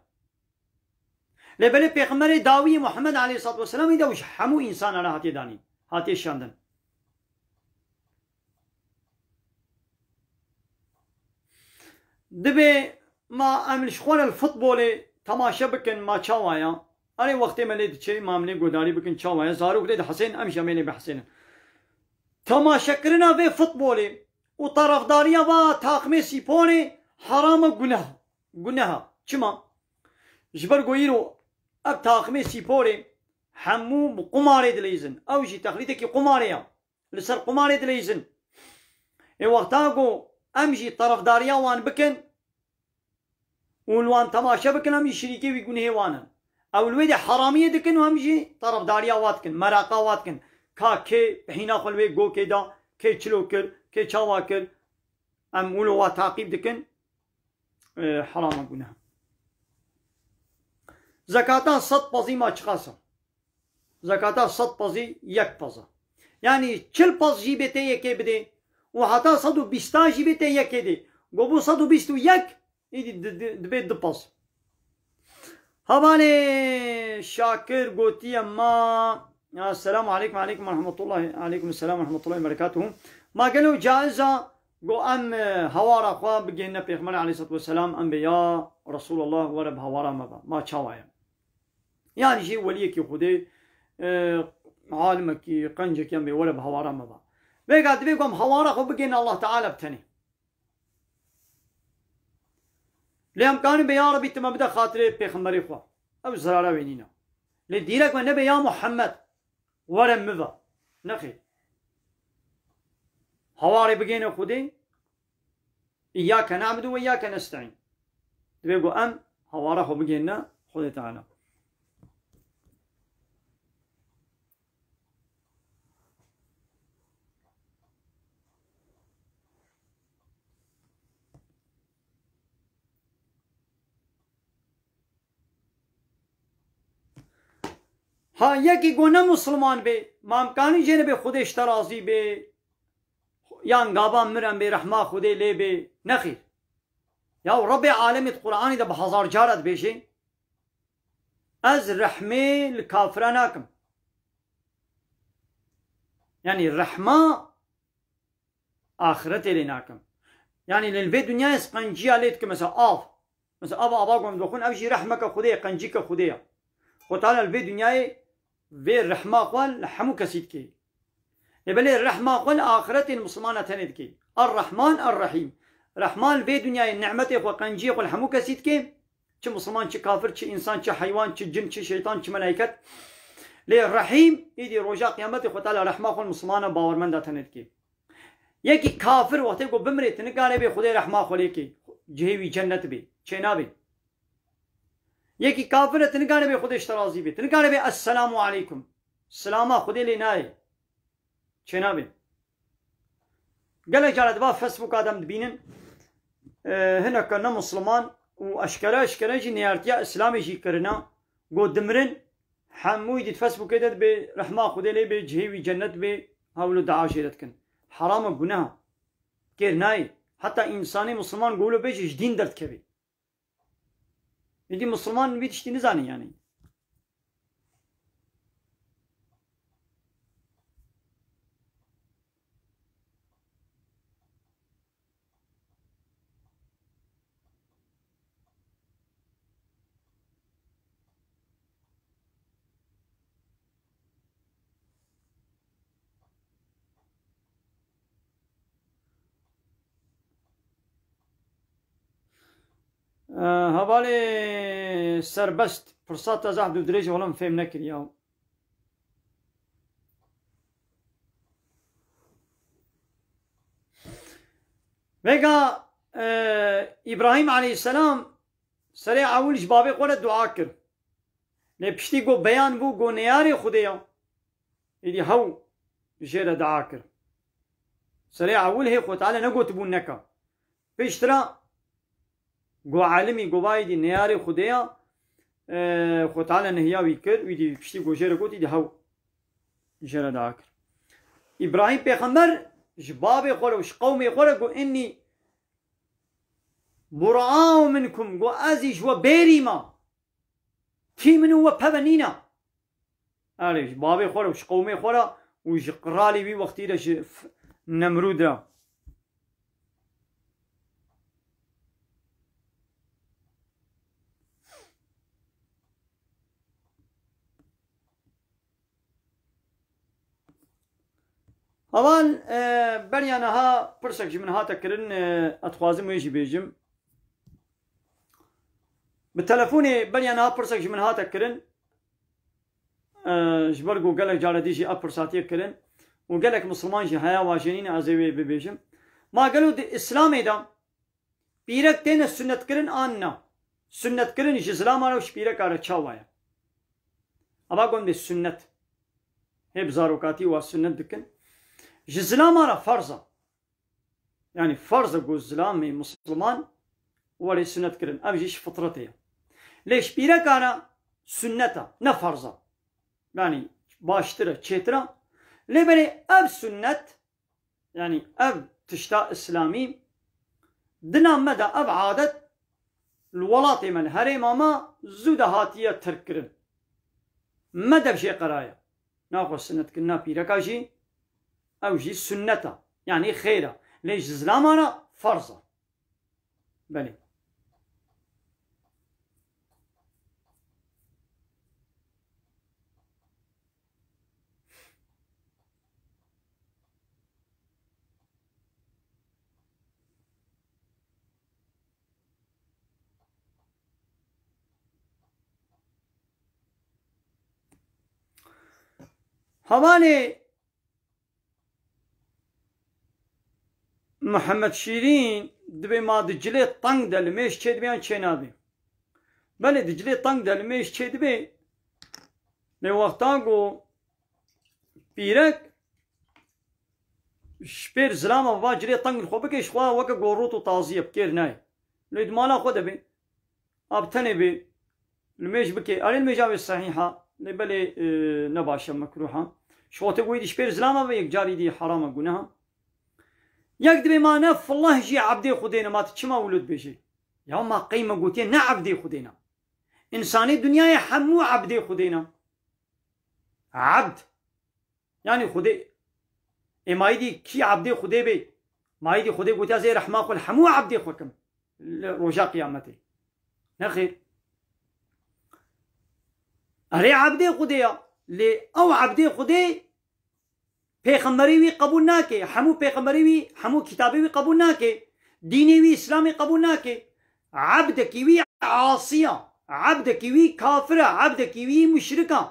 Lê belê pêxemberê dawiyê Muhammed aleyhissalatu vesselamê de ji hemû însan re hatiye danîn. Hatiye şandin. Divê ma em li ji xwe re li futbolê temaşe bikin ma çawa ya. Arê wextê me lê diçe mamlê godarî bikin çawa ya. Zarok lê di Hesên em jî em ê lê bihesînin. Temaşekirina vê futbolê û tarafdariya va taxmê spîporê haram e guneha. Çima? Ji ber goyîro ev taxmê spîporê hemû bi qumarê dileyzin. Ew jî texlîtekî qumarê ya. Li ser qumarê dileyzin. Ê wexta got em jî tarafdariya wan bikin û li wan temaşe bikin em jî şirîkê wî gunehê wan in. Ew li wê de haramiyê dikin û em jî tarafdariya wan dikin. Meraqa wan dikin. Ka kê hîna xwe li wê gokê da, kê çilo kir, kê çawa kir. Em wilo wa taqîb dikin. Haram e guneha. Zekata 100 pazî ma çiqasa. Zekata 100 pazî yek paza. Yani 40 paz jî bê tê yekê bide û heta 120 jî bê tê yekê de. Got bu 121 ایدی دبێت دپەس هەوانێ شاکر گوتی ئەمما السلام عليكم وعليكم ورحمة الله عليكم السلام ورحمة الله وبركاته ما قالوا جائزة قو أم هوارا خوا بجينا بيغمبر عليه الصلاة والسلام أنبياء رسول الله ورب هوارا ما تشاوايا يعني شيء وليك يخدي عالمك قنجك ينبي ورب هوارا مبا بيقعد بيقوم هوارا خو بجينا الله تعالى بتني لهم كان بيا ربي تما بدا خاطري بيغمبر خوا أو زرارة وينينا لديرك من نبي يا محمد ورم مبا نخي هواري بجينا خدي إياك نعبد وإياك نستعين تبيقوا أم هوارا خو بجينا خدي تعالى ها یکی گونه مسلمان به مامکانی جنه به خودش ترازی به یان گابا مرن به رحمه خودی لی به نخیر یا رب عالمت قرآنی ده به هزار جارت بشه از رحمه لکافره ناکم یعنی رحمه آخرت لی ناکم یعنی للوی دنیا اسقنجی آلیت که مثلا آبا گم دخون اوشی رحمه که خودی قنجی که خودی خود تعالی الوی دنیای وی رحمه قوال حمو کسید کی يبلي الرحمة قل آخرت المسلمان تند کی الرحمن الرحيم رحمان وی دنیای نعمت وقنجی قل حمو کسید کی چه مسلمان چه کافر چه انسان چه حیوان چه جن چه شیطان چه ملائکت لی الرحیم ایدی روجا قیامت خود تعالی رحمه قل مسلمان باورمند تند کی یکی کافر وقتی کو بمری تنگاره به خود رحمه قلی کی جهوی جنت بی چه نبی یکی کافر تنگاره به خودش ترازی بی تنگاره به السلام علیکم سلاما خودی لی نای چه نبی گله جالد با فیسبوک آدم دبینن هنک نه مسلمان و اشکره جی نیارتیا اسلامی جی کرنا گو دمرن حموی دید فیسبوک دید به رحمه خودی لی به جهوی جنت بی هولو دعا شیرت کن حرام گناه کر نای حتی انسانی مسلمان گولو بیش دین درد کبی یدی مسلمان بیتشتی نزانی yani. هوالی سربست فرصت از عبد الدریج ولم فهم نکریا وگا ابراهیم علیه السلام سریع اولش بابی قول دعا کر لپشتی گو بیان بو گو نیاری خودیا ایدی هاو جیر دعا کر سریع اول هی خود تعالی نگو تبون نکا پیشترا گو عالمی گو بایدی نیاری خودیا خود تعالی نهیاوی کر ویدی پشتی گو جیر گوتی دی هاو جیر دعا کر ابراهیم پیغمبر جبابي قول وش قومي قول قو إني براء منكم قو أزيج وبيريما تي منو وبهبنينا أريج بابي قول وش قومي قول وش قرالي بي وقتي لش نمرود را هوان بريانها برسك جمنها تكرن أتخوازم ويجي بيجم بالتلفوني بريانها برسك جمنها تكرن جبرقو قالك جارديجي أبرساتي كرن وقالك مسلمان جي حياة واجنين عزيوي ببيجم ما قالوا دي إسلامي دا بيرك تين السنة كرن آننا سنة كرن جزلام آروش بيرك آره چاوايا أبا قوم دي سنة هي بزاروكاتي والسنة دكن جزلام آره فرضا يعني فرض قو زلامي مسلمان ولي سنة كرن أبجيش فطرتي ليش بيرك آره سنة نفرضا يعني باشترة چيترا لبري أب سنة يعني أب تشتاء إسلامي دنا مدى أب عادت الولاطي من هري ماما زود هاتية تركرن مدى بشي قراية ناخذ سنة كنا بيركاجي أو جي سنة يعني خيرة ليش زلامانا فرضة بلي هواني محمد شيرين دبي ما دجلي طنق دلميش چه دبيان چه نابي بله دجلي طنق دلميش چه دبي لوقتان قو بيرك شبير زلامة وفا جلي طنق الخوبك اشخوا وكا قوروتو تازية بكير ناي لو دمالا خود بي ابتني بي الميش بكي ارين ميجاوي الصحيحة لبالي نباشا مكروحة شو تقوي دي شبير زلامة ويك جاري دي حرامة قناها يقدر ما نف الله يجي عبدي خدينا ما تشما ولد بيجي يا ما قيمة قوتين نا عبدي خدينا إنساني الدنيا حمو عبدي خدينا عبد يعني خدي ما يدي كي عبدي خدي بي ما يدي خدي قوتيا زي رحمة قل حمو عبدي خكم رجاء قيامتي نخير أري عبدي خديا لي أو عبدي خدي پیغمبری وی قبول ناکه همو پیغمبری وی همو کتابی وی قبول ناکه دینی وی اسلامی قبول ناکه عبد کی وی عاصیه عبد کی وی کافره عبد کی وی مشرکه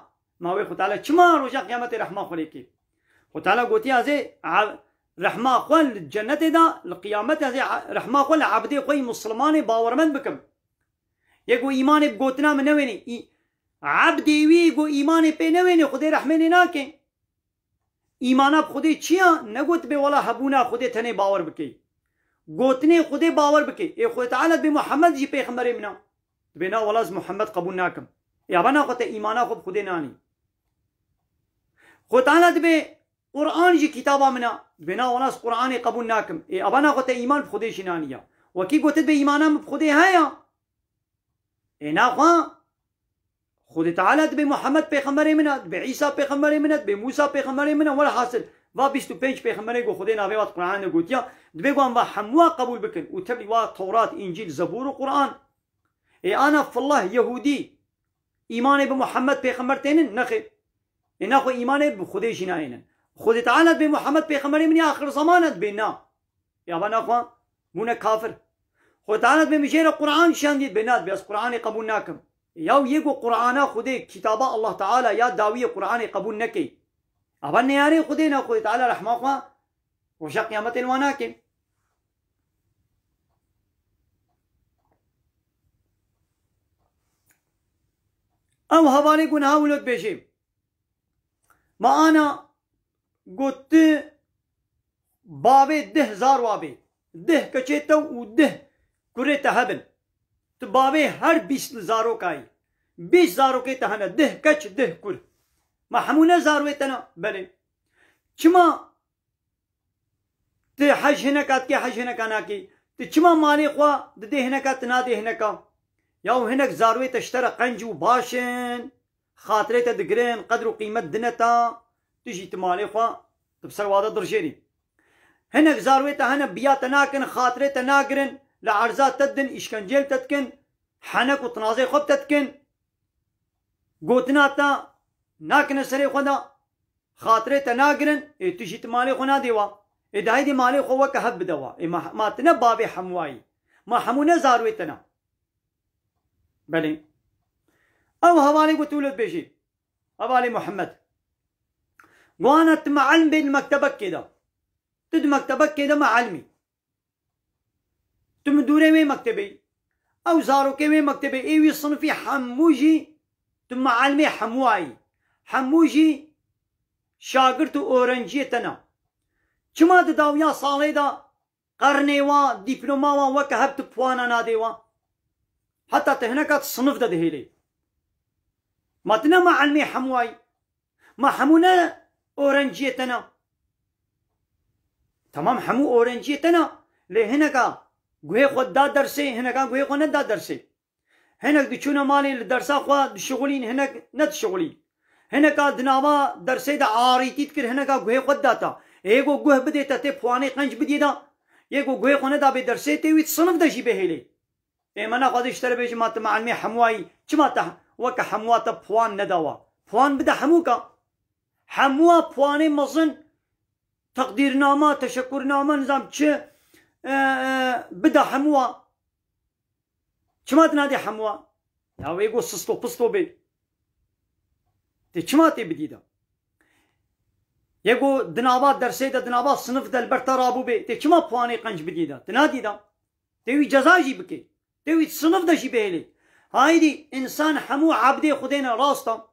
ما وی خدا تعالی چما روزا قیامت رحمه خو لیکي خدا تعالی گوتی از رحمه خو الجنت دا القیامت از رحمه خو عبد خو مسلمان باورمند بکم یگو ایمان بگوتنا من نوینی عبد وی گو ایمان په نوینی خدای رحمه نه ناکه ایمانا خودی چیا نگوت به والا حبونا خودی تنه باور بکی گوتنه خودی باور بکی ای خود تعالی به محمد جی پیغمبر منا بنا والا از محمد قبول ناکم یا بنا خود ایمانا خود خودی نانی خود تعالی به قرآن جی کتابا منا بنا والا از قرآن قبول ناکم ای ابنا خود ایمان خودی شنانیا وکی گوت به ایمانا خودی هيا ای ناخوا خود تعالی به محمد پیغمبر مناد به عیسی پیغمبر مناد به موسی پیغمبر مناد ولا حاصل و 25 پیغمبر گو خود ناوی وات قرآن گوتیا دبی گوام و حموا قبول بکن و تبلی و تورات انجیل زبور و قرآن ای انا فالله یهودی ایمان به محمد پیغمبر تینن نخیر اینا خو ایمان به خود جناینن خود تعالی به محمد پیغمبر من آخر زمانت بینا یا بنا خو مون کافر خود تعالی به میشه قرآن شاندید بناد به از قرآن قبول ناکم یا یگو قرآن خودی کتابا الله تعالی یا داوی قرآن قبول نکی ابا نیاری خودی نه خود تعالی رحمه خوا وش قیامت وانا کن او حوالی گناه ولد بشیم ما انا قلت بابي 10,000 وابي 10 كچيتا و 10 كوريتا هبن تبابي هر 20,000 كاي 20,000 كي تهنا 10 كچ 10 كور ما حمونا زارويتنا بلي چما ته حج هنكات كي حج هنكانا كي تچما مالي خوا ده هنكات نا ده هنكا ياو هنك زارويت اشترى قنجو باشن خاطريت دقرين قدر وقيمة دنتا تجي تمالي خوا تبصر وادا درجيني هنك زارويتا هنا بيات ناكن خاطريت ناقرن لعرزات تدن اشكنجيل تتكن حنك وطنازي خب تتكن قوتناتا ناكن سري خدا خاطريت ناقرن تجي تمالي خو ناديوا ادعي دي مالي خو وكهب دوا ما تنبابي حمواي ما حمونا زارويتنا بلي او هوالي قتولد بيجي هوالي محمد وانا تمعلم بين مكتبك كده تد مكتبك كده معلمي تمدوري وين مكتبي او زارو كي مكتبي ايوي صنفي حموجي تمعلمي حمواي حموجي شاگرد اورنجيتنا چما داويا صالي دا قرنيوا دبلوما وكهبت بوانا ناديوا حتى تهنكات صنف ده دهيلي ما تنا معلمي حمواي ما حمونا اورنجيتنا تمام حمو اورنجيتنا لهنكا گوه خود دا درسي هنكا گوه خود دا درسي هناك دچونا مالي لدرسا خوا دشغلين هناك نتشغلين هناك دناوا درسي دا عاريتي تكر هناك گوه خود داتا ايگو گوه بديتا تي فواني قنج بديدا يگو گوه خونه دا به درسي تي ويت صنف دا جي بهلي ايمانا خود اشتري بيجي مات معلمي حمواي چما وك حمواتا فوان نداوا فوان بدا حموكا حموا فواني مزن تقدير نامه تشكر نامه نظام چه بدا حموا چما تنادي حموا يا ويگو سستو پستو بي تي چما تي بديدا يگو دنابا درسي دا دنابا صنف دا البرترابو بي تي چما فواني قنج بديدا تنادي دا تيوي جزاجي بكي تيوي صنف دا شي بيلي هايدي انسان حمو عبدي خدينا راستا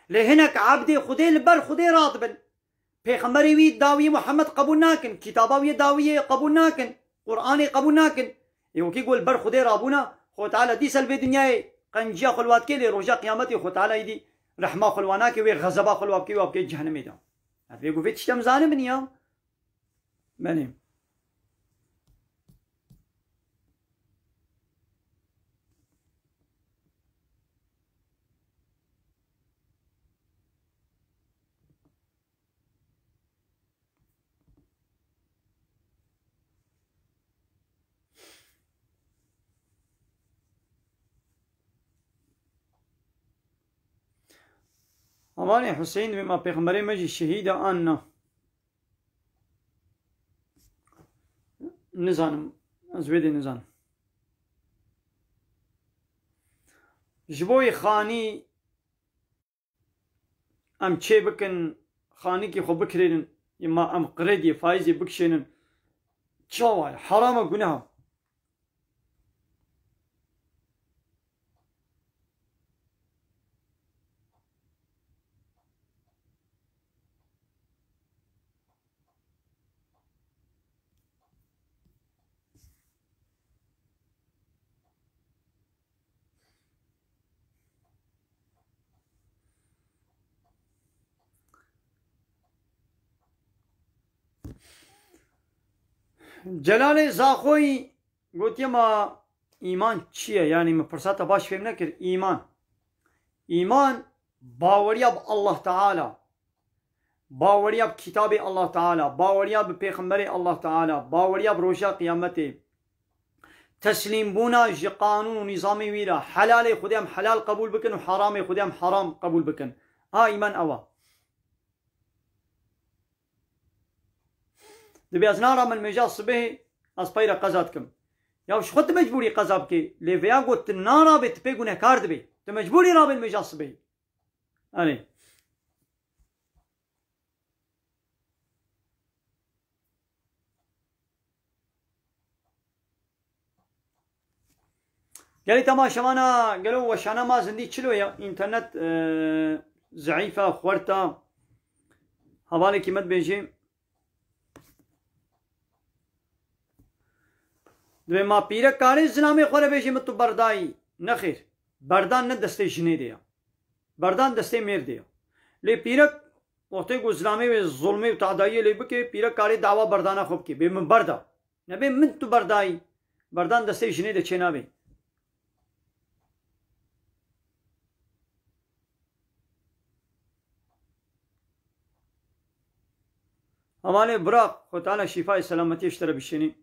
لهنك عبدي خدي البر خدي راطبن پیغمبری وی داوی محمد قبول ناکن کتاباوی داوی قبول ناکن قرآنی قبول ناکن یو کی گول بر خدای رابونا خود تعالی دی سلب دنیای قنجیا خلوات کی لی روزا قیامت خود تعالی دی رحمه خلوانا کی و غضب خلوات کی و کی جهنم دا هفه گو فیت شتم زانه بنیا بنیم أماني حسين بما پیغمبر مجي شهيد آننا نزانم ازويدي نزانم جبوي خاني ام چه بكن خاني كي خو بكرين يما ام قردي فايزي بكشنن چاوال حرام گناه جلال زاخوی گوتی ما ایمان چیه یعنی مپرسات باش فهم نکر ایمان باوریا به الله تعالی باوریا به کتاب الله تعالی باوریا به پیغمبر الله تعالی باوریا به روز قیامت تسلیم بونا جی قانون و نظام ویرا حلال خودم حلال قبول بکن و حرام خودم حرام قبول بکن ایمان اوا دبي از نارا من مجال صبح از پایرا قضات کم یا وش خود مجبوری قضا بکی لیویا گوت نارا بت پی گونه کار دبی تو مجبوری را بین مجال صبح آنی قالي تماشا مانا قالوا وشانا ما زندي تشلو يا انترنت ضعيفة خورتا حوالي كيمت بيجي دوی ما پیره کاری زنامی خوره بیشی متو بردایی نخیر بردان نه دسته جنه دیا بردان دسته میر دیا لی پیره وقتی کو زنامی و ظلمی و تعدایی لی بکی پیره کاری دعوا بردانه خوب کی بی من بردا نبی من تو بردایی بردان دسته جنه ده چه نبی همانه براق خود تعالی شفای سلامتی اشتره بشینی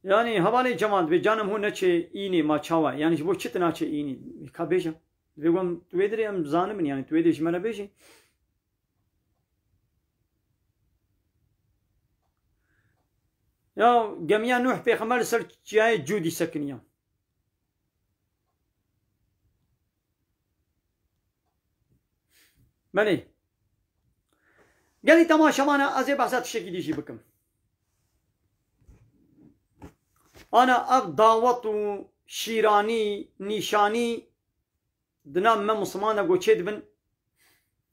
yani havale cemaat ve canım hu neçe ini ma çava yani bu çitna çe ini kabeja ve gom tuedrem zanım yani tuedej mena beji ya gemiya nuh peygamber ser çiye cudi sakniya beni geli tamaşamana azê bahsa tişekî dîjî bikim ana ev davet û şîranî nîşanî di nav me Muslimana goçê dibin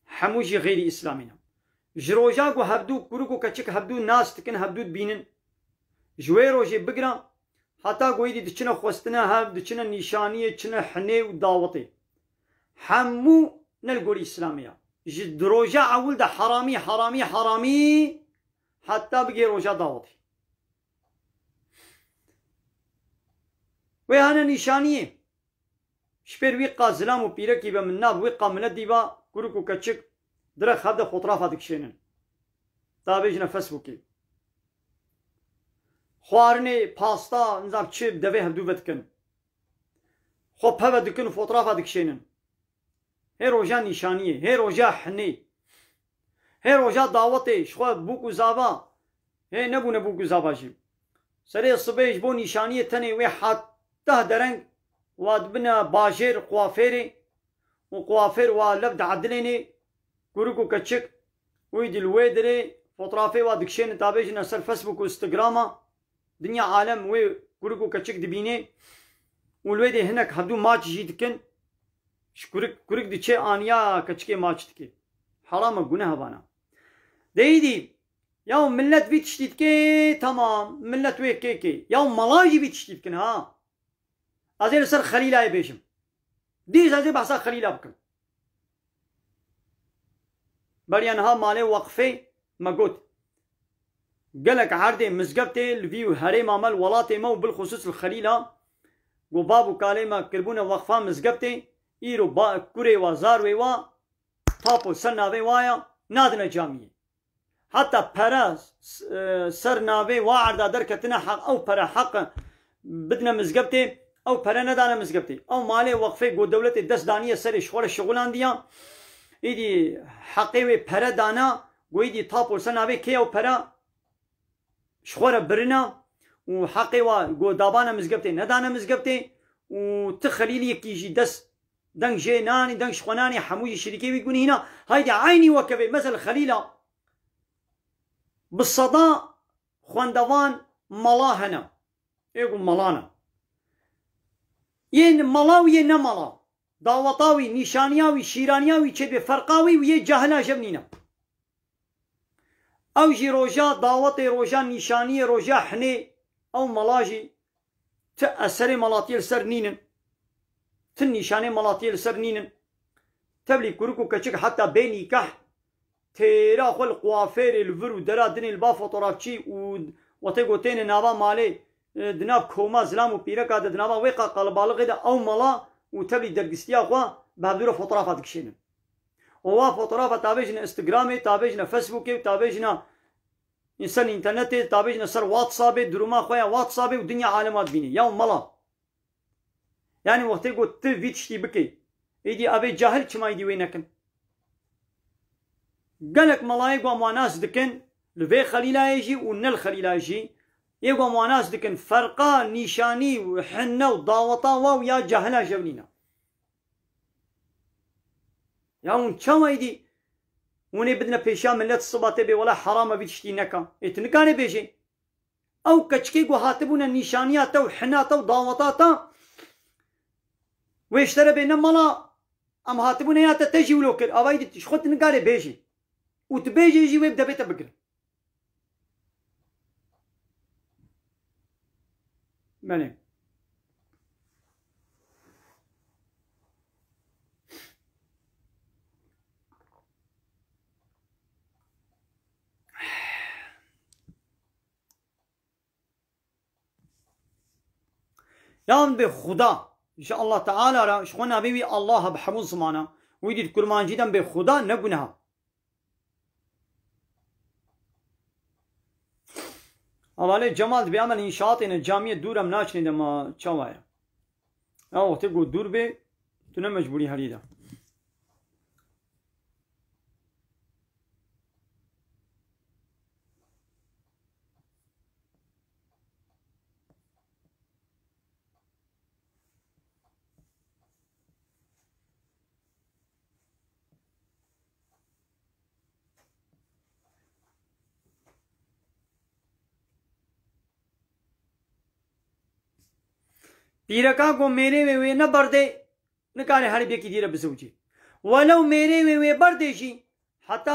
hemû jî xêrî İslamî ne ji roja ku hevdû kuruk û keçik hevdû nas dikin hevdû dibînin ji wê rojê bigiran heta goyî diçine xwestina hev diçine nîşaniyê çine hinê û dawetê hemû nel gorî İslamî ya ji di roja ewil de heramî heta bigê roja dawetê وهنا نشانية شبير ويقا زلام وبيركي بمناب ويقا من الديبا كروكو كتشك درك هذا خطراف هذيك شينن تابيجنا فيسبوكي خوارني باستا نزار تشيب دبي هبدو بدكن خو بهبا دكن فوطراف هذيك شينن هي روجا نشانية هي روجا حني هي روجا دعوتي شخوا بوكو زابا هي نبوكو زابا جيب سري الصبيش بو نشانية تاني وي حتى درنگ واد بنا باجر قوافيري وقوافير ولبد عدليني كوروكو كتشك ويدي الويدري فوطرافي وادكشين تابيجنا سر فيسبوك وانستغراما دنيا عالم وي كوروكو كتشك دبيني والويدي هناك هبدو ماتش جيدكن كورك دي چه آنيا كتشكي ماتش دكي حرام گناه بانا ديدي يوم ملت بي تشتيدكي تمام ملت ويك كيكي يوم ملاجي بي تشتيدكن ها ازيل سر خليل اي بيشم ديز ازيل بحثا خليل بكن بريان ها مالي وقفي ما قلت قالك عردي مزقبتي الفيو هريم عمل ولاتي مو بالخصوص الخليلة وبابو كاليما كربونا وقفا مزقبتي ايرو با كوري وزار ويوا تابو سرناوي وايا نادنا جامية حتى پراز سرناوي وعردا دركتنا حق او پرا حق بدنا مزقبتي او پرا ندانا مزقبتي او مالي وقفي قو دولتي دس دانية سري شوار الشغلان ديا ايدي حقيوي پرا دانا ويدي تابو سرناوي كي او پرا شوار برنا وحقيوا قو دابانا مزقبتي ندانا مزقبتي وتخليلي يكيجي دس دنگ جيناني دنگ شخوناني حموي شريكي ويقول هنا هايدي عيني وكبي مثل خليلة بالصداء خواندوان ملا هنا يقول ملانا ين ملاوي ين ملا داوطاوي نيشانياوي شيرانياوي تشبه فرقاوي ويه جاهلا جبنينا او جي روجا داوطي روجا نيشاني روجا حني او ملاجي تأثري ملاطيل سرنينن تنشاني ملاطيل سرنينن تبلي كروكو كتشك حتى بيني كح تيرا خل قوافير الفرو درا دني البا فوتوغرافشي وتيغو تين نابا مالي دناب كوما زلام وبيركا دنابا ويقا قلبالغ دا او ملا وتبلي درقستيا خوا بهدورة فوتوغرافات كشينن ووا فوتوغرافات تابيجنا انستغرامي تابيجنا فيسبوكي تابيجنا انسان انترنتي تابيجنا سر واتسابي دروما خويا واتسابي ودنيا عالمات بيني يوم ملا يعني وقت يقول تفيتشتي بكي يدي أبي جاهل كما يدي وينكن قالك ملايق ومواناس دكن لفي خليلا يجي ونل خليلا يجي يقوى مواناس دكن فرقا نيشاني وحنا وضاوطا ويا جاهلا جبنينا ياون كما يدي وني بدنا بيشام ملت الصباطي بي ولا حرام بيتشتي نكا اتنكاني بيجي او كتشكي هاتبونا نيشانياتا وحناتا وضاوطاتا ويشترى بينما ملا ام هاتبونا يا تجي ولوكل اوايد شخوت نقاري بيجي وتبيجي يجي ويبدا بيتا بقر ماني يوم بخدا ان شاء الله تعالى را شخونا بيبي الله بحمود زمانه ويدي كرمان جدا بخدا نبنها اوالي جمال بيعمل انشاءات ان الجامعه دور مناش ما تشوايا او تقول دور بي تنا مجبوري هريدا पीरका को मेरे वे न बरदे नकारे हर बेकी दीरा बसوجي ولو मेरे वे बरदेشي حتى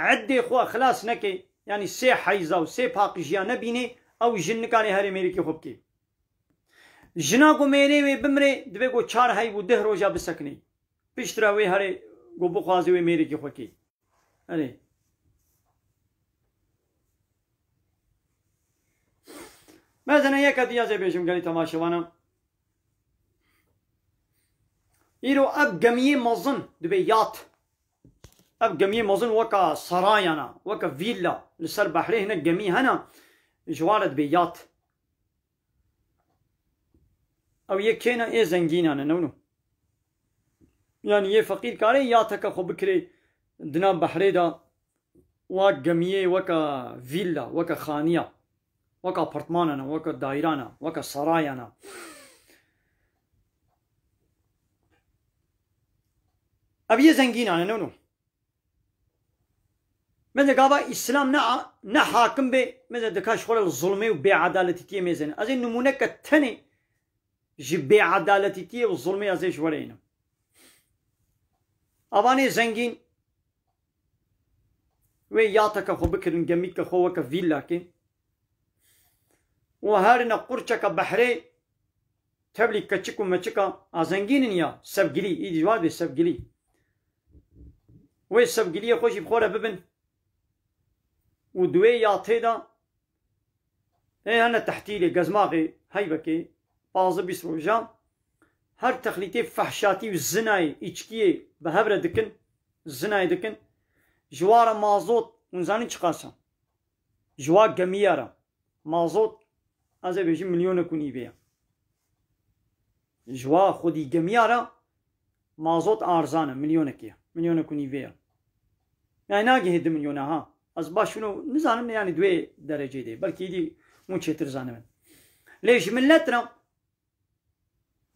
عدي خو خلاص نكي يعني سي حيزا وسي باقجيا نبيني او جن كاني هري मेरे की خوبकी जना को मेरे वे बमरे दबे को चार हाई वो दह रोजा बसकनी पिछरा वे हरे गो बख्वाजे वे मेरे की خوکی अरे مثلا یک دیگه از بیشم گلی تماشاوانم إيرو أب جميع مظن دبيات أب جميع مظن وكا سرايانا وكا فيلا لسر بحري هنا جميع هنا جوار دبيات أو يكينا إيه زنجين أنا نونو يعني يه فقير كاري ياتك خو بكري دنا بحري دا وك جميع وكا فيلا وكا خانية وكا أبارتماننا وكا دايرانا وكا سرايانا أبي زنجين أنا نونو مثل قابا إسلام نا حاكم بي مثل دكاش خول الظلمي وبي عدالتي تي ميزن أزين نمونك التاني جبي عدالتي تي والظلمي أزين شوالينا أباني زنجين وي ياتك خو بكرن جميك خو وكا فيلا كي وهارنا قرشك بحري تبلي كتشكو متشكا أزنجين يا سبقلي إيدي جواب بي سبقلي وي سبقلي خوشي بخورة ببن ودوي ياتيدا ايه انا تحتيلي قزماغي هيبكي بازı بيسروجا هر تخليتي فحشاتي والزناي اتشكيه بهبرة دكن الزناي دكن جوارا مازوت ونزاني چقاسا جوا قميارا مازوت ازا بيجي مليون كوني بيا جوا خودي قميارا مازوت ارزانه مليون كيا مليون كوني بيا يعني ناقي هد مليون ها از باشونو نزانم يعني دوي درجه دي بلكي دي مو چتر زانم ليش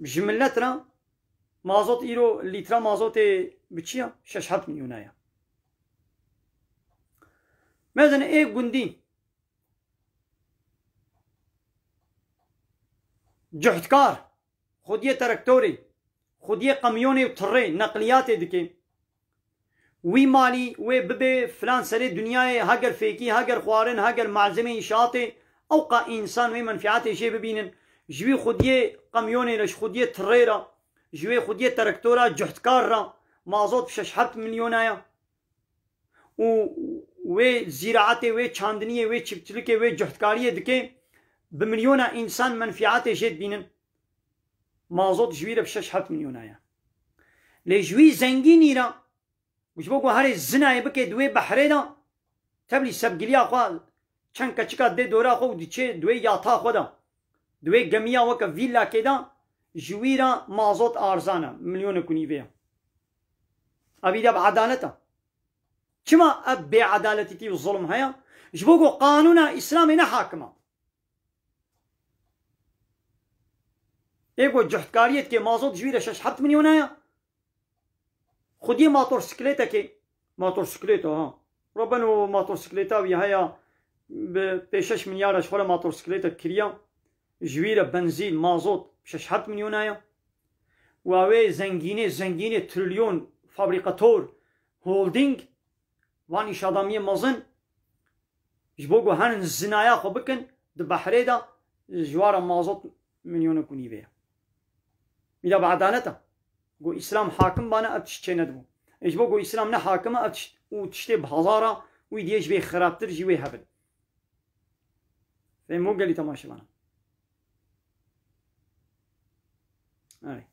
جملتنا مازوت ايرو لتر مازوت بچيا 6 مليونايا مثلا ايه گوندي جهدكار خوديه تراكتوري خوديه قميوني وتري نقليات دكي وی مالی وی ببه فلان سری دنیای هاگر فیکی هاگر خوارن هاگر معزمه انشاطه او قا انسان وی منفعات شی ببینن جوی خودیه قمیونی لش خودیه تریرا جوی خودیه ترکتورا جهدکار را مازوت بشش 7 مليونايا وی زراعته وی چاندنیه وی چپچلکه وی جهدکاریه دکه بمليونا انسان منفعات شی بینن مازوت جوی را بشش 7 مليونايا لجوی زنگینی را وش بقول هاري الزنا يبكي دوي بحرينا تبلي سبقليا خوا چن كچكا دي دورا خو دي چه دوي ياتا خدا دوي جميع وك فيلا كده جويرا مازوت ارزانا مليون كوني بيا ابي ده بعدالته كما اب بعدالتي تي الظلم هيا وش بقول قانونا اسلامي حاكمه ايغو جهدكاريت كي مازوت جويرا 6 مليونايا خودی موتورسیکلته که موتورسیکلته ها ربنا موتورسیکلته وی هيا ب 6 مليار شغله موتورسیکلته كريا جويره بنزين مازوت 6 مليونايا واوي زنگينه تريليون فابريكاتور هولدينج واني شادامي مازن جبوغو هن زنايا خو بكن د بحري دا جوار مازوت مليون كوني بيه ميدا بعدالته قو إسلام حاكم بانا أبتش چه ندبو إيش بو قو إسلام نا حاكمة أبتش وتشتي بهزارة ويديش بي خرابتر جيوي هبل فمو قالي تماشي بانا أي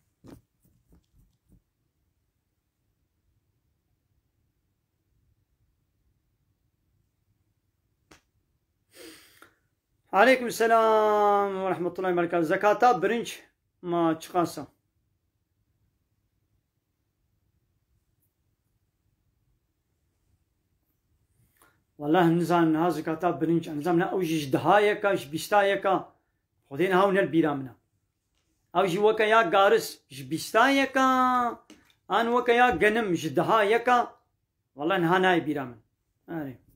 عليكم السلام ورحمة الله وبركاته زكاة برنج ما تشقاسا والله نزان هذا كتاب برنج نزامنا أوجي جدهايكا جبستايكا خدين هاون البيرامنا أوجي وكا يا قارس جبستايكا أن وكا يا جنم جدهايكا والله نهاناي بيرامن أري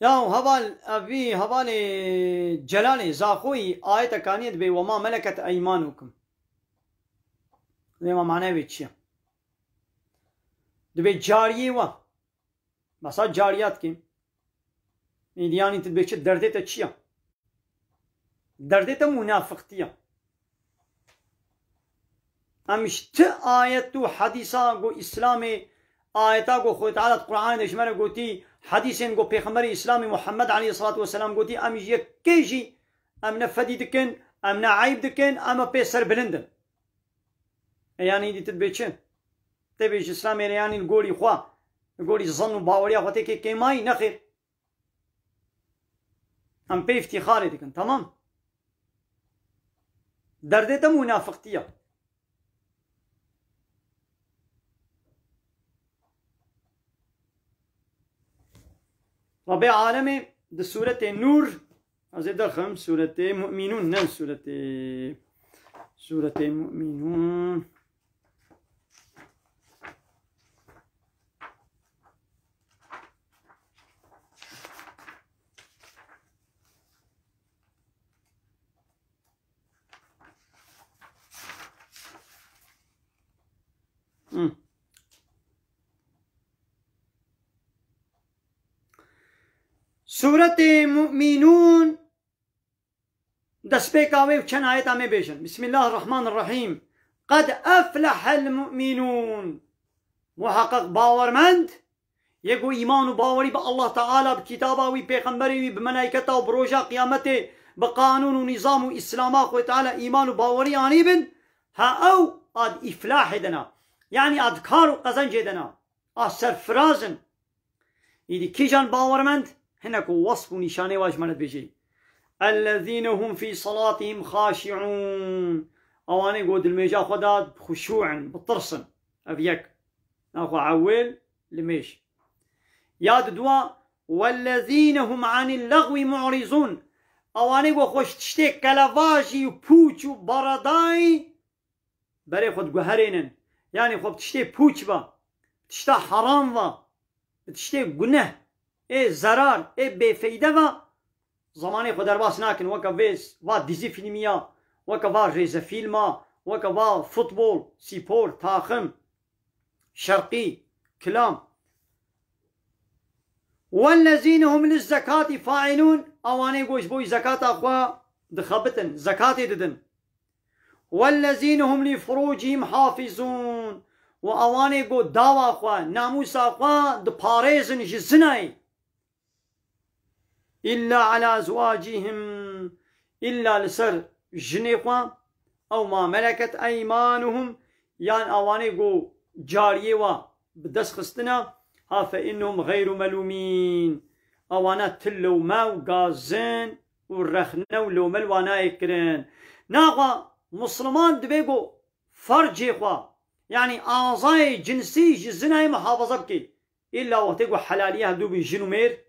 يا هبال أبي هبال جلالي زاخوي آية كانت بي وما ملكت أيمانكم زي ما معناه بيتشي دبي جارية وا بس جاريات كيم يعني تبيش دردته تشيا دردته منافقتيا أمش آية حديثة جو إسلامي آيتا قو خوي تعالى القرآن دشمنا قوتي حديثين قو بيخمري إسلامي محمد عليه الصلاة والسلام قوتي أم يكيجي أم نفدي دكن أم نعيب دكن أم بيسر بلندن يعني دي تتبيتشن تبيش إسلامي يعني نقولي خوا نقولي ظن باوريا خوتي كي ماي نخير أم بي افتخاري دكن تمام دردتا منافقتية ربي عالمي ده سورة النور أزيد دخم سورة مؤمنون نعم سورة مؤمنون سورة مؤمنون دسبيك آوي وكان آيات آمي بيشن بسم الله الرحمن الرحيم قد أفلح المؤمنون محقق باورمند يقو إيمان باوري بالله تعالى بكتابه وبيغمبره بملائكته وبروجا قيامته بقانون ونظام وإسلامه خوي تعالى إيمان باوري آنيبن ها أو آد إفلاح دنا يعني آد كارو قزنج دنا سرفرازن إذا كيجان باورمند هناك وصف نشانه واجمانت بيجي الذين هم في صلاتهم خاشعون اواني قود الميجا خداد خشوعا بطرسن افيك ناخو عويل لميش ياد دوا والذين هم عن اللغو معرضون اواني قو خوش تشتي كلافاجي وبوچ وبرداي بري خود قهرينن يعني خود تشتي بوچ با تشتا حرام با تشتي گناه ای zarar ای بفیده و زمانی خود درباس ناکن وکا ویس و دیزی فیلمیا وکا و ریزه فیلما وکا و فوتبول سیپور تاخم شرقی كلام والذين هم للزكاة فاعلون اواني قوش بوي زكاة اخوا دخبتن زكاة ددن والذين هم لفروجهم حافظون واواني قو داوا اخوا ناموس اخوا دباريزن جزناي إلا على أزواجهم إلا لسر جنيخوا أو ما ملكت أيمانهم يعني اواني قو جاريه و بدس خستنا ها فإنهم غير ملومين اوانا تلو ما وقازن ورخنا ولو ملوانا يكرن ناغوا مسلمان دبيقو فرجي خوا يعني أعضاء جنسي جزناي محافظة بكي إلا وقتقو حلالية دوبي جنومير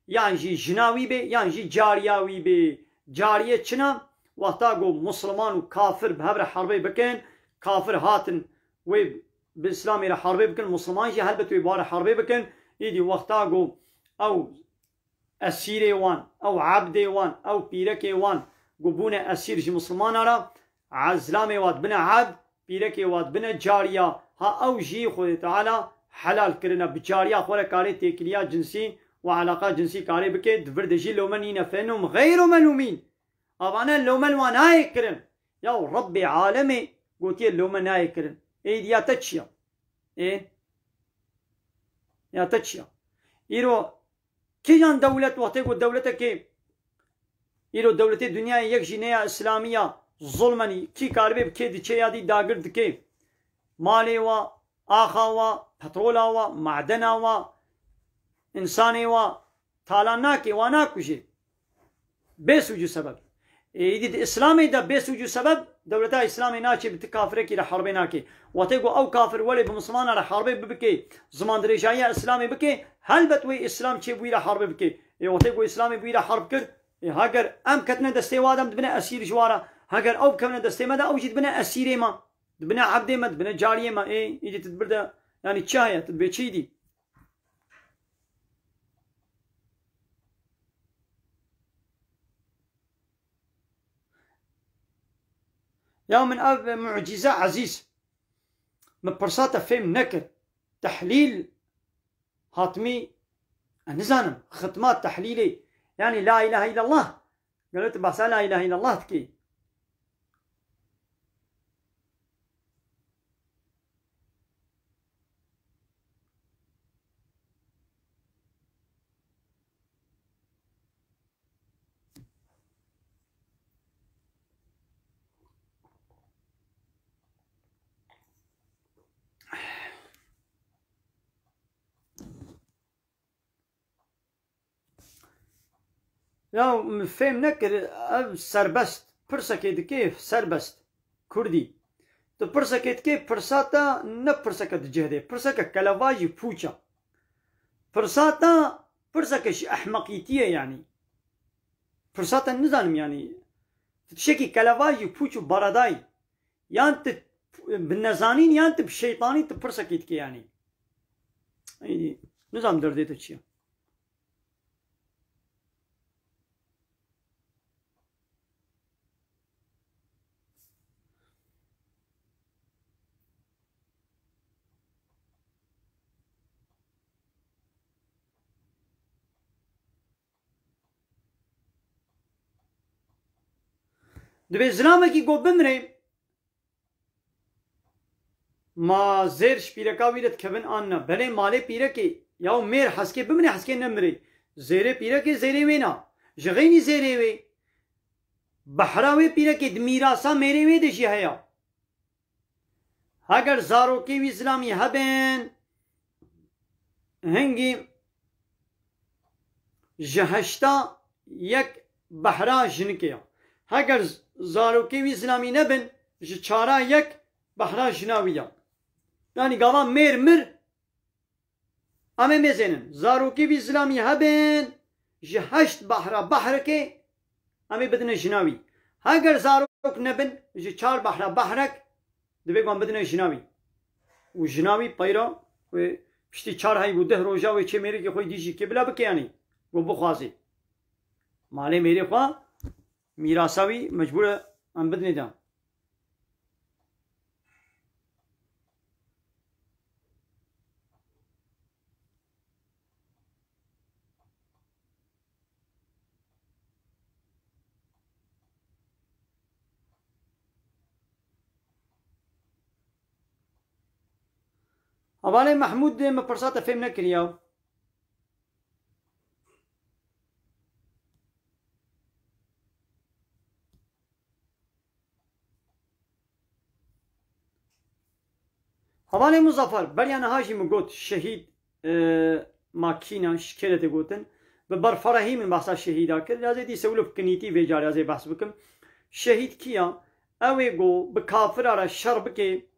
يعني جي جناوي بي يعني جي جارياوي بي جارية چنا وقتقو مسلمان وكافر بهبر حربي بكين كافر هاتن وي بالإسلامي لحربي بكين مسلمان جي هلبت ويبار حربي بكين يدي وقتقو أو أسيري وان أو عبدي وان أو بيركي وان قبونا أسير جي مسلمان على عزلامي واد بنا عبد بيركي واد بنا جاريا ها أو جي خود تعالى حلال كرنا بجاريا خورا كاري تيكليا جنسي وعلاقات جنسي كاري بكي دفر دجي لومنين فإنهم غير ملومين أبانا لومن واناي كرن يا ربي عالمي قلت يا لومن هاي كرن إيه دي يا تتشيا إيه يا تتشيا إيرو كي جان دولة وقتك دولتك إيرو دولة الدنيا يك جنيا إسلامية ظلمني كي كاربي بكي دي چه يادي داگر دكي مالي و آخا و پترولا و معدنا و انساني و تالاناكي واناكوشي بسوجو سبب إيدي إسلامي دا بسوجو سبب دولتا إسلامي ناكي بتكافركي لحربي ناكي واتيقو أو كافر ولي بمسلمان لحربي ببكي زمان دريشايا إسلامي بكي هل بتوي إسلام چه بوي لحربي بكي واتيقو إسلامي بوي لحرب كر هاگر أم كتنا دستي وادم دبنا أسير جوارا هاگر أو كمنا دستي مدا أو جيت بنا أسيري ما دبنا عبدي ما دبنا جارية ما إيه يجي تتبرد يعني تشايا تتبي تشيدي يا من أب معجزة عزيز مبرساتا فهم نكر تحليل هاتمي نزانم ختمات تحليلي يعني لا إله إلا الله قالت بس لا إله إلا الله تكي یا فهم نکر سربست پرسکه دکی سربست کردی تو پرسکه دکی پرساتا نه پرسکه دجهده پرسکه کلواجی پوچا پرساتا پرسکش احمقیتیه یعنی پرساتا نزانم یعنی تشکی کلواجی پوچو بارادای یان ت بالنزانین یان ت بشیطانی ت پرسکه دکی یعنی نظام درده تو چیه دبی زلامه کی گو بمره ما زیرش پیرکا ویرت کبن آننا بله ماله پیرکی یا میر حسکه بمره حسکه نمره زیره پیرکی زیره وینا جغینی زیره وی بحراوی پیرکی دمیراسا میره وی دشی هیا اگر زاروکی وی زلامی هبن هنگی جهشتا یک بحرا جنکیا اگر زاروکی وی زلامی نبن جچارا یک بحرا جناویا yani gava mer ama mezenin zaruki bir İslami haben jihaşt bahra ke ama bedene jinavi eğer zaruk nebin ji çar bahrak debe gam bedene jinavi u jinavi payra ve pişti çar hay bu de roja ve çemeri ki koy diji ke bila bke yani bu buxazi male mere xwa mirasavi mecbur am bedene da أبالي محمود ما برصاته فهم نكرياو أبالي مظفر بل أنا هاجي مقوت شهيد ماكينة شكلته قوتن ببر فرحي من بحث الشهيد أكل لازم دي سولو بكنيتي في جاري لازم بحث بكم شهيد كيا أوي جو بكافر على الشرب كي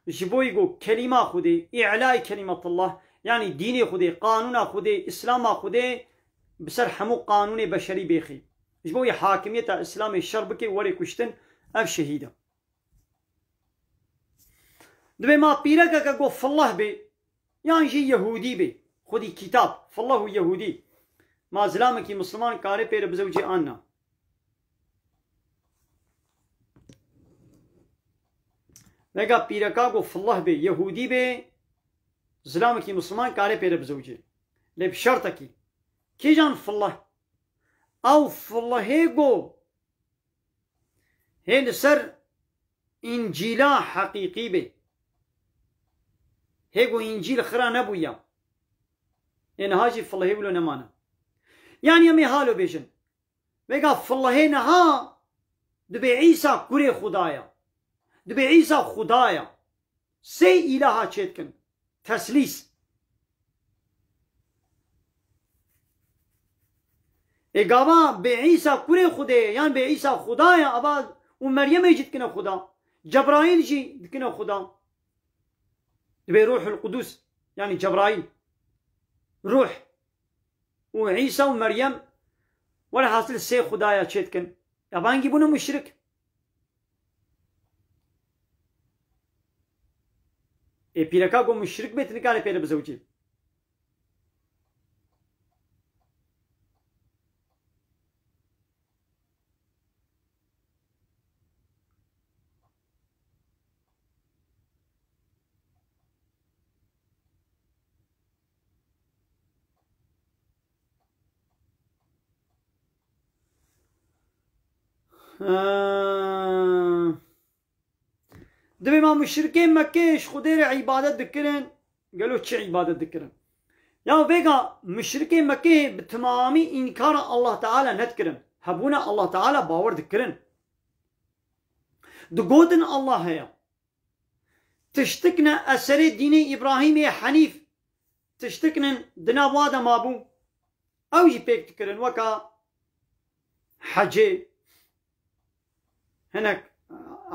جبوي جو كلمة خدي إعلاء كلمة الله يعني ديني خدي قانون خدي إسلام خدي بسر حمو قانون بشري بيخي جبوي حاكمية إسلام الشربكي وري كشتن أف شهيدة دبي ما بيرك كجو فالله بي يعني شي يهودي بي خدي كتاب فالله يهودي ما زلامك مسلمان كاري بير بزوجي أنا وگا پیرکا گو فالله بی یهودی بی زلام کی مسلمان کاره پیره بزوجه لب شرطه کی جان فالله او فالله گو هین سر انجیلا حقیقی بی هگو انجیل خرا نبویا این هاجی فالله بلو نمانا يعني يمي حالو بيجن وگا فالله نها دبي عيسى كوري خدايا دبي عيسى خدايا سي إلها چيتكن تسليس اگاوا بعيسى كوري خدايا يعني بعيسى خدايا اباد ومريم يجتكن خدا جبرائيل جي دكنا خدا دبي روح القدس يعني جبرائيل روح وعيسى ومريم ولا حاصل سي خدايا چيتكن يابان جيبونا مشرك پیرکا گو مشرک بیت نکاره پیره بزوجی دبي ما مشركين مكيش خدير عبادة ذكرن قالوا تش عبادة ذكرن يا فيجا مشركين مكي بتمامي إنكار الله تعالى نذكرن هبونا الله تعالى باور ذكرن دقودن الله هيا تشتكنا أسر ديني إبراهيم حنيف تشتكنا دنا وادا مابو أو يبيك تكرن وكا حەجێ هەنێک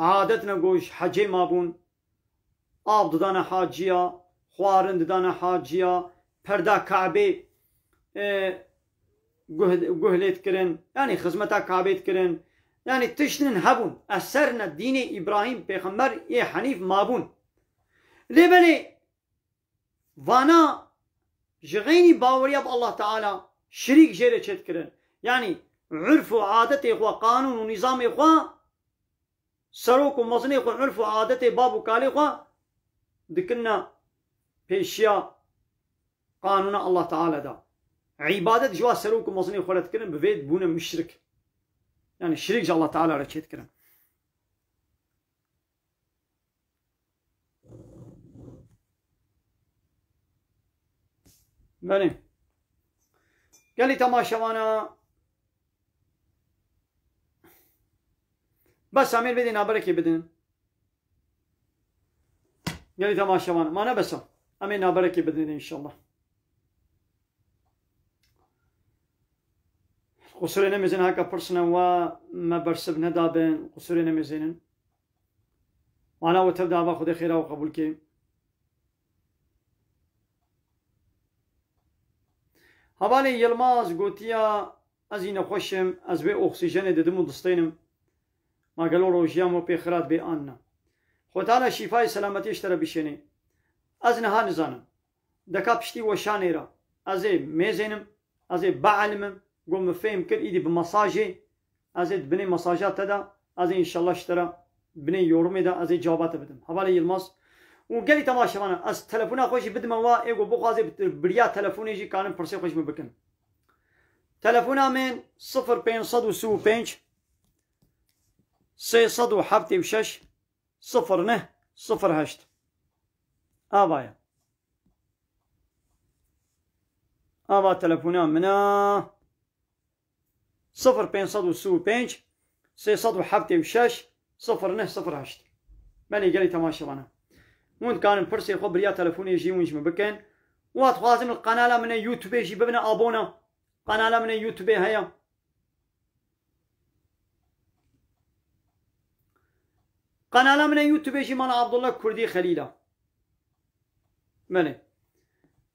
عادەت نەگۆش حەجێ مابوون ئاو ددانە حاجیە خواردن ددانە حاجیە پەردا کعبێ گوهلێت کردن یعنی خزمەتا کعبێت کردن یعنی تشتن هەبوون ئەسەرنە دینی ئیبراهیم پێغەمبەر ئێ حەنیف مابوون لێبەرێ وانا ji غینی باوەریە بە الله تعالی شریک ژێرە چێتکردن یعنی عرف و عادەتێ خوا قانون و نیزامێ خوا سەرۆک و مەزنێ خوا عرف و عادەتێ باب و کالێ خوا دکردنە پێشیا قانونە الله تعالی دا عیبادەت جوا سەرۆک و مەزنێ خوا دەتکردن ببێت بوونە مشرک yani şirikçe Allah Teala reçet kirin. Benim. Geli tamaşavana. Bas amir bedin habereki bedin. Geli tamaşavana. Mana besam. Amin habereki bedin inşallah. قصور نمیزن هاکا پرسنه و ما برسب ندابن قصور نمیزنن وانا و تبدا با خود خیره و قبول که حوالی یلماز گوتیا از این خوشم از به اکسیژن ددم و دستینم ما گلو روژیام و پیخرات به آننا خود حالا شفای سلامتی اشترا بشینه از نها نزانم دکا پشتی و شانه را از میزنم از بعلمم قوم فهم كل إيدي بمساجي أزيد بني مساجات تدا أزيد إن شاء الله اشترى بني يورمي دا أزيد جوابات بدم حوالي يلماس وقالي تماشى وانا أز تلفونا خوشي بدم وا إيقو بوخازي بريا تلفوني جي كانم برسي خوش مبكن تلفونا من 0505 307 09 08 آبايا آبا تلفونا منا 0505 307 09 08 بله قالي تماشى وانا وانت كان برسي خو بريا تلفوني يجي ونج مبكن وات خوازم القناه من يوتيوب يجي ببنا ابونا قناه من يوتيوب هيا قناه من يوتيوب يجي من عبد الله كردي خليله بله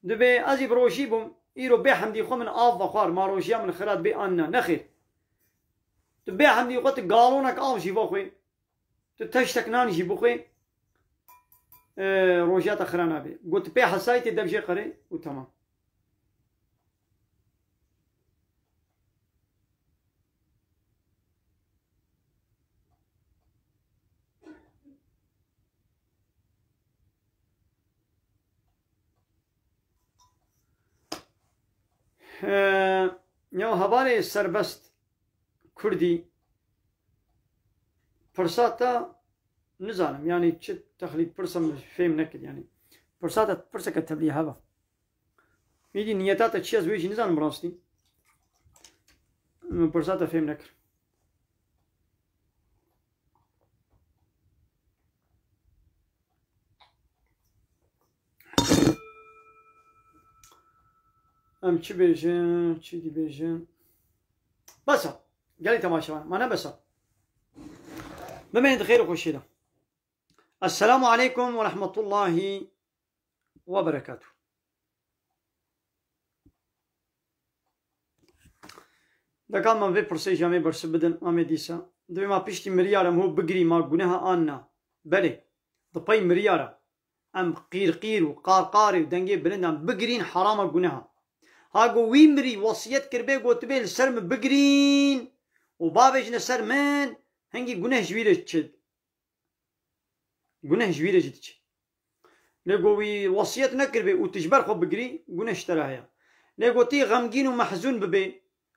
دبي ازي بروجي بوم ايرو بحمدي خو من اف وخار ما روجيا من خرات بي انا نخير تبي حمدي قلت قالونك او جي بوخي تتشتك نان جي بوخي روجيات اخرانا بي قلت بي حسايتي دبجي قري وتمام یا حواله سربست کردی فرصتا نزانم یعنی چه تخلیق فرصم فهم نکرد یعنی فرصتا فرصه که تبلیغ هوا میدی نیتات چی از ویجی نزانم راستی فرصتا فهم نکرد ام چی بیجن چی دی بیجن بسا قالي تماشى ما بسا بمين خير وخشيده السلام عليكم ورحمة الله وبركاته دكان ما في برسي جامي برس بدن ما ديسا دبي ما بيشتي مريارم هو بقري ما قناها آنا بلي دبي مريارة ام قير وقارقاري ودنجي بلندم بقرين حرام قناها هاگو ویمری وصیت کربه گوتبه لسرم بگرین و بابش نسر من هنگی گناه جویره چد گناه جویره جد چد لگو وی وصیت نکربه و تجبر خو بگری گناه اشتراها لگو تی غمگین و محزون ببه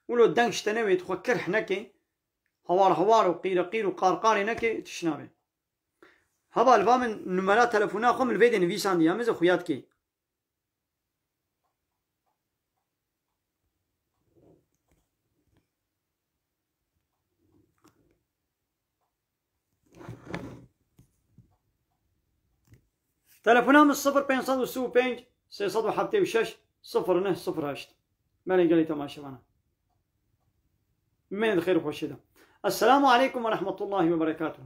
ولو دنگ شتنوید خو کرح نکه هوار و قیر و قارقاری نکه تشنابه هبا الفا من نمرات تلفونا خو من الفيديو نویسان دي همزه خویات که تلفونام 0505 307 09 08 بله قالي تماشى وانا من الخير خوشدا. السلام عليكم ورحمة الله وبركاته.